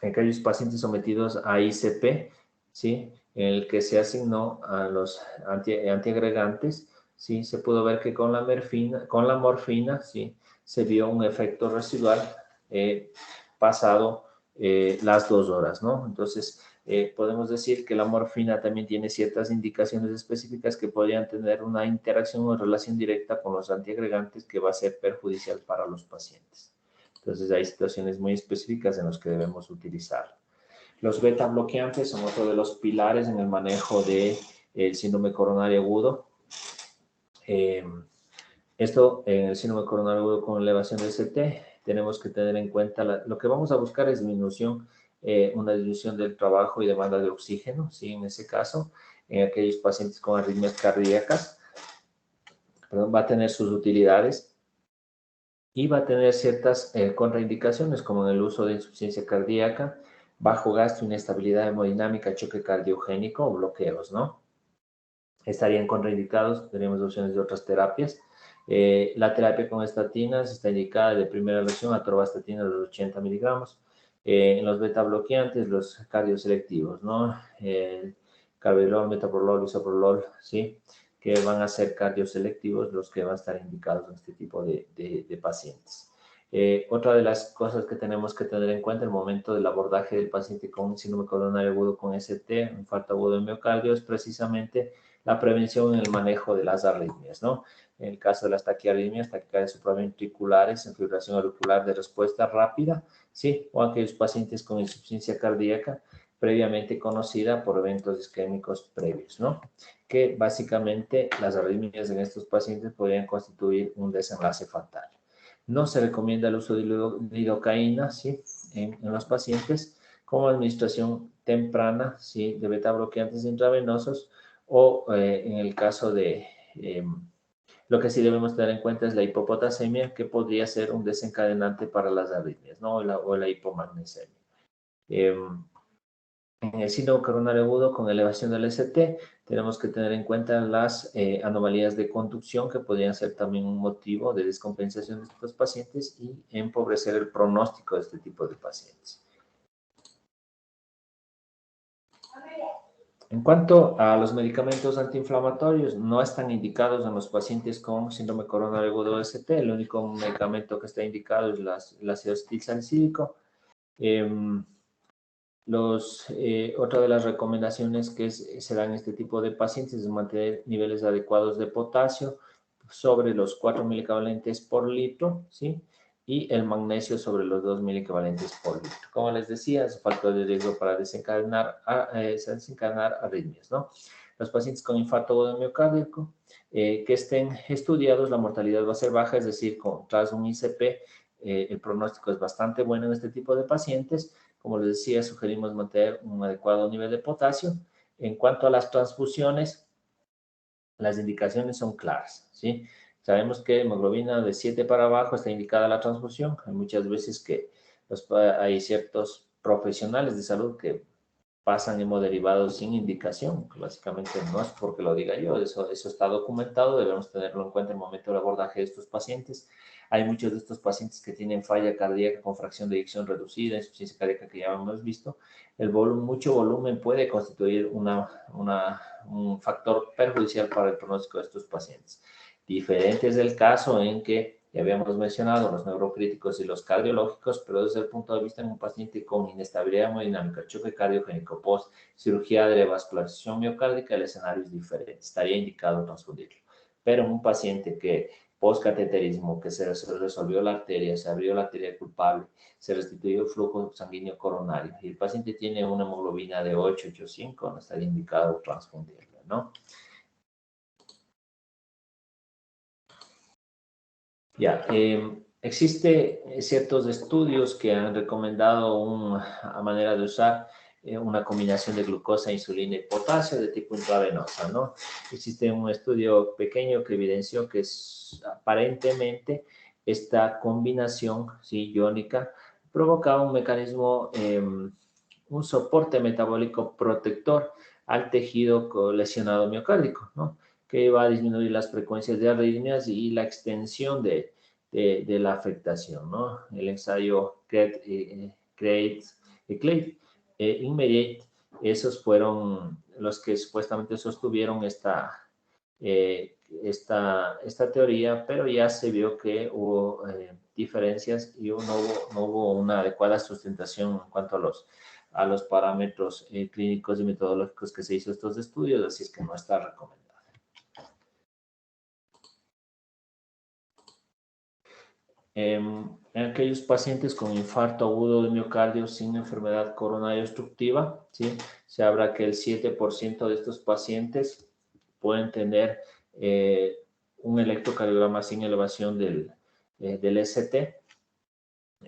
en aquellos pacientes sometidos a ICP, ¿sí? En el que se asignó a los antiagregantes, ¿sí? Se pudo ver que con la morfina, ¿sí? Se vio un efecto residual pasado las 2 horas, ¿no? Entonces, podemos decir que la morfina también tiene ciertas indicaciones específicas que podrían tener una interacción o relación directa con los antiagregantes que va a ser perjudicial para los pacientes. Entonces, hay situaciones muy específicas en las que debemos utilizar. Los beta bloqueantes son otro de los pilares en el manejo del síndrome coronario agudo. Esto en el síndrome coronario agudo con elevación de ST, tenemos que tener en cuenta, lo que vamos a buscar es una disminución del trabajo y demanda de oxígeno, ¿sí? En ese caso, en aquellos pacientes con arritmias cardíacas, va a tener sus utilidades y va a tener ciertas contraindicaciones, como en el uso de insuficiencia cardíaca, bajo gasto, inestabilidad hemodinámica, choque cardiogénico o bloqueos, ¿no? Estarían contraindicados, tenemos opciones de otras terapias. La terapia con estatinas está indicada de primera elección, atorvastatina de 80 miligramos. En los beta bloqueantes, los cardioselectivos, ¿no? Carvedilol, metoprolol, bisoprolol, ¿sí? Que van a ser cardioselectivos los que van a estar indicados en este tipo de pacientes. Otra de las cosas que tenemos que tener en cuenta en el momento del abordaje del paciente con síndrome coronario agudo con ST, infarto agudo de miocardio, es precisamente la prevención en el manejo de las arritmias, ¿no? En el caso de las taquiarritmias, taquicardias supraventriculares, en fibrilación auricular de respuesta rápida, ¿sí? O aquellos pacientes con insuficiencia cardíaca previamente conocida por eventos isquémicos previos, ¿no? Que básicamente las arritmias en estos pacientes podrían constituir un desenlace fatal. No se recomienda el uso de lidocaína, ¿sí? En los pacientes como administración temprana, ¿sí? De beta bloqueantes intravenosos o en el caso de... lo que sí debemos tener en cuenta es la hipopotasemia, que podría ser un desencadenante para las arritmias, ¿no? O la hipomagnesemia. En el síndrome coronario agudo con elevación del ST, tenemos que tener en cuenta las anomalías de conducción que podrían ser también un motivo de descompensación de estos pacientes y empobrecer el pronóstico de este tipo de pacientes. En cuanto a los medicamentos antiinflamatorios, no están indicados en los pacientes con síndrome coronario agudo ST. El único medicamento que está indicado es el ácido acetilsalicílico. Otra de las recomendaciones que se dan en este tipo de pacientes es mantener niveles adecuados de potasio sobre los 4 milicavalentes por litro, ¿sí? Y el magnesio sobre los 2 milicavalentes por litro. Como les decía, es factor de riesgo para desencadenar arritmias, ¿no? Los pacientes con infarto agudo miocárdico que estén estudiados, la mortalidad va a ser baja, es decir, tras un ICP, el pronóstico es bastante bueno en este tipo de pacientes. Como les decía, sugerimos mantener un adecuado nivel de potasio. En cuanto a las transfusiones, las indicaciones son claras, ¿sí? Sabemos que hemoglobina de 7 para abajo está indicada la transfusión. Hay muchas veces que hay ciertos profesionales de salud que pasan hemoderivados sin indicación. Básicamente no es porque lo diga yo, eso está documentado, debemos tenerlo en cuenta en el momento del abordaje de estos pacientes. Hay muchos de estos pacientes que tienen falla cardíaca con fracción de eyección reducida, insuficiencia cardíaca que ya hemos visto. Mucho volumen puede constituir un factor perjudicial para el pronóstico de estos pacientes. Diferente es el caso en que ya habíamos mencionado los neurocríticos y los cardiológicos, pero desde el punto de vista de un paciente con inestabilidad hemodinámica, choque cardiogénico, post cirugía de revascularización miocárdica, el escenario es diferente, estaría indicado transfundirlo. Pero en un paciente que post-cateterismo, que se resolvió la arteria, se abrió la arteria culpable, se restituyó el flujo sanguíneo coronario y el paciente tiene una hemoglobina de 8, 8,5, no estaría indicado transfundirlo, ¿no? Ya, existe ciertos estudios que han recomendado a manera de usar una combinación de glucosa, insulina y potasio de tipo intravenosa, ¿no? Existe un estudio pequeño que evidenció que aparentemente esta combinación, ¿sí? Iónica provocaba un mecanismo, un soporte metabólico protector al tejido lesionado miocárdico, ¿no? Que iba a disminuir las frecuencias de arritmias y la extensión de la afectación, ¿no? El ensayo CREATE Immediate, esos fueron los que supuestamente sostuvieron esta teoría, pero ya se vio que hubo diferencias y no hubo una adecuada sustentación en cuanto a los parámetros clínicos y metodológicos que se hizo estos estudios, así es que no está recomendado. En aquellos pacientes con infarto agudo de miocardio sin enfermedad coronaria obstructiva, ¿sí? Se habla que el 7% de estos pacientes pueden tener un electrocardiograma sin elevación del ST.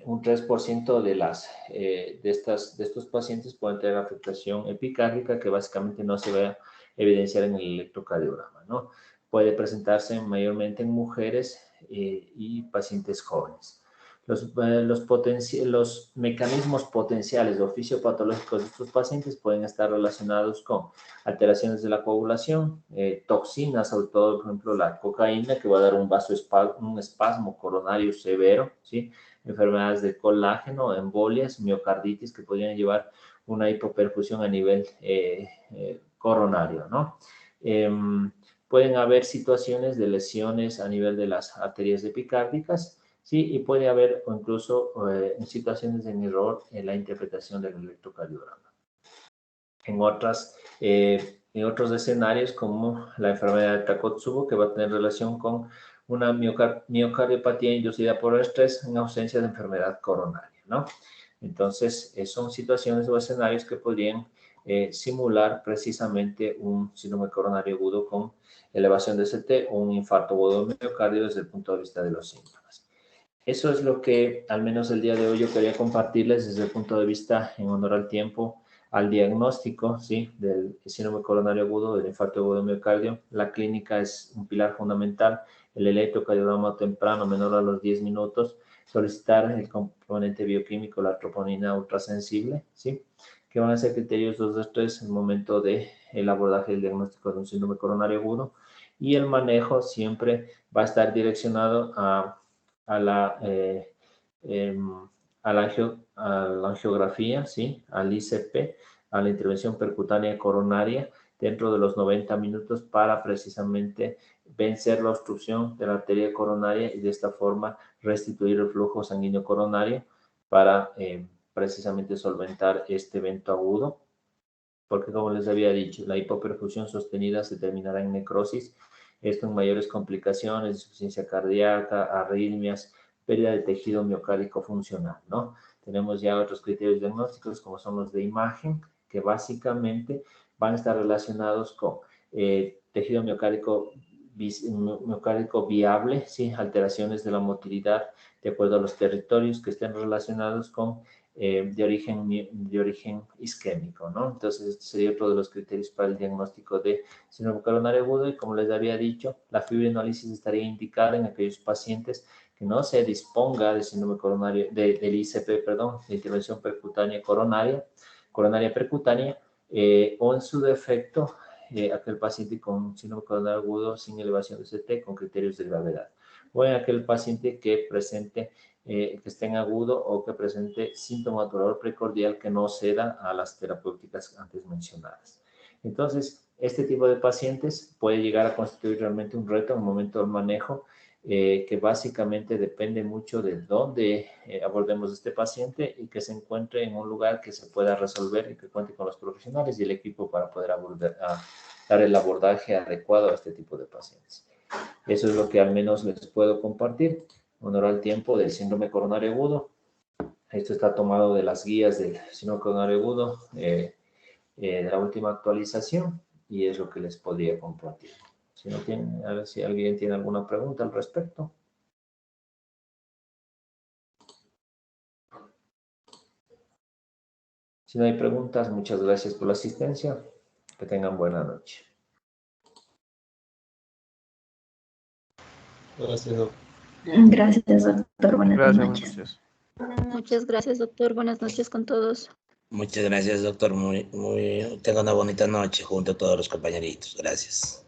Un 3% de estos pacientes pueden tener afectación epicárdica que básicamente no se va a evidenciar en el electrocardiograma, ¿no? Puede presentarse mayormente en mujeres y pacientes jóvenes. Los mecanismos potenciales o fisiopatológicos de estos pacientes pueden estar relacionados con alteraciones de la coagulación, toxinas, sobre todo, por ejemplo, la cocaína, que va a dar un espasmo coronario severo, ¿sí? Enfermedades de colágeno, embolias, miocarditis, que podrían llevar una hipoperfusión a nivel coronario, ¿no? Pueden haber situaciones de lesiones a nivel de las arterias epicárdicas, sí, y puede haber incluso en situaciones de error en la interpretación del electrocardiograma. En otros escenarios, como la enfermedad de Takotsubo, que va a tener relación con una miocardiopatía inducida por el estrés en ausencia de enfermedad coronaria, ¿no? Entonces, son situaciones o escenarios que podrían simular precisamente un síndrome coronario agudo con elevación de ST o un infarto agudo de miocardio desde el punto de vista de los síntomas. Eso es lo que al menos el día de hoy yo quería compartirles desde el punto de vista, en honor al tiempo, al diagnóstico, ¿sí? Del síndrome coronario agudo, del infarto agudo de miocardio. La clínica es un pilar fundamental. El electrocardiograma temprano, menor a los 10 minutos. Solicitar el componente bioquímico, la troponina ultrasensible, ¿sí? Que van a ser criterios 2 de 3 en el momento del abordaje del diagnóstico de un síndrome coronario agudo. Y el manejo siempre va a estar direccionado a la angiografía, ¿sí? Al ICP, a la intervención percutánea coronaria dentro de los 90 minutos para precisamente vencer la obstrucción de la arteria coronaria y de esta forma restituir el flujo sanguíneo coronario para precisamente solventar este evento agudo. Porque como les había dicho, la hipoperfusión sostenida se terminará en necrosis, esto en mayores complicaciones, insuficiencia cardíaca, arritmias, pérdida de tejido miocárdico funcional, ¿no? Tenemos ya otros criterios diagnósticos como son los de imagen, que básicamente van a estar relacionados con tejido miocárdico viable, ¿sí? Alteraciones de la motilidad de acuerdo a los territorios que estén relacionados con de origen isquémico, ¿no? Entonces, este sería otro de los criterios para el diagnóstico de síndrome coronario agudo y como les había dicho, la fibrinolisis estaría indicada en aquellos pacientes que no se disponga de síndrome coronario, del ICP, perdón, de intervención percutánea coronaria percutánea, o en su defecto, aquel paciente con síndrome coronario agudo sin elevación de CT con criterios de gravedad, o en aquel paciente que presente que esté en agudo o que presente sintomatología precordial que no ceda a las terapéuticas antes mencionadas. Entonces, este tipo de pacientes puede llegar a constituir realmente un reto en el momento del manejo, que básicamente depende mucho de dónde abordemos este paciente y que se encuentre en un lugar que se pueda resolver y que cuente con los profesionales y el equipo para poder dar el abordaje adecuado a este tipo de pacientes. Eso es lo que al menos les puedo compartir. Honor al tiempo del síndrome coronario agudo. Esto está tomado de las guías del síndrome coronario agudo de la última actualización y es lo que les podría compartir. Si no tienen, a ver si alguien tiene alguna pregunta al respecto. Si no hay preguntas, muchas gracias por la asistencia. Que tengan buena noche. Gracias, doctor. Gracias, doctor. Buenas noches. Muchas. Muchas gracias, doctor. Buenas noches con todos. Muchas gracias, doctor. Tenga una bonita noche junto a todos los compañeritos. Gracias.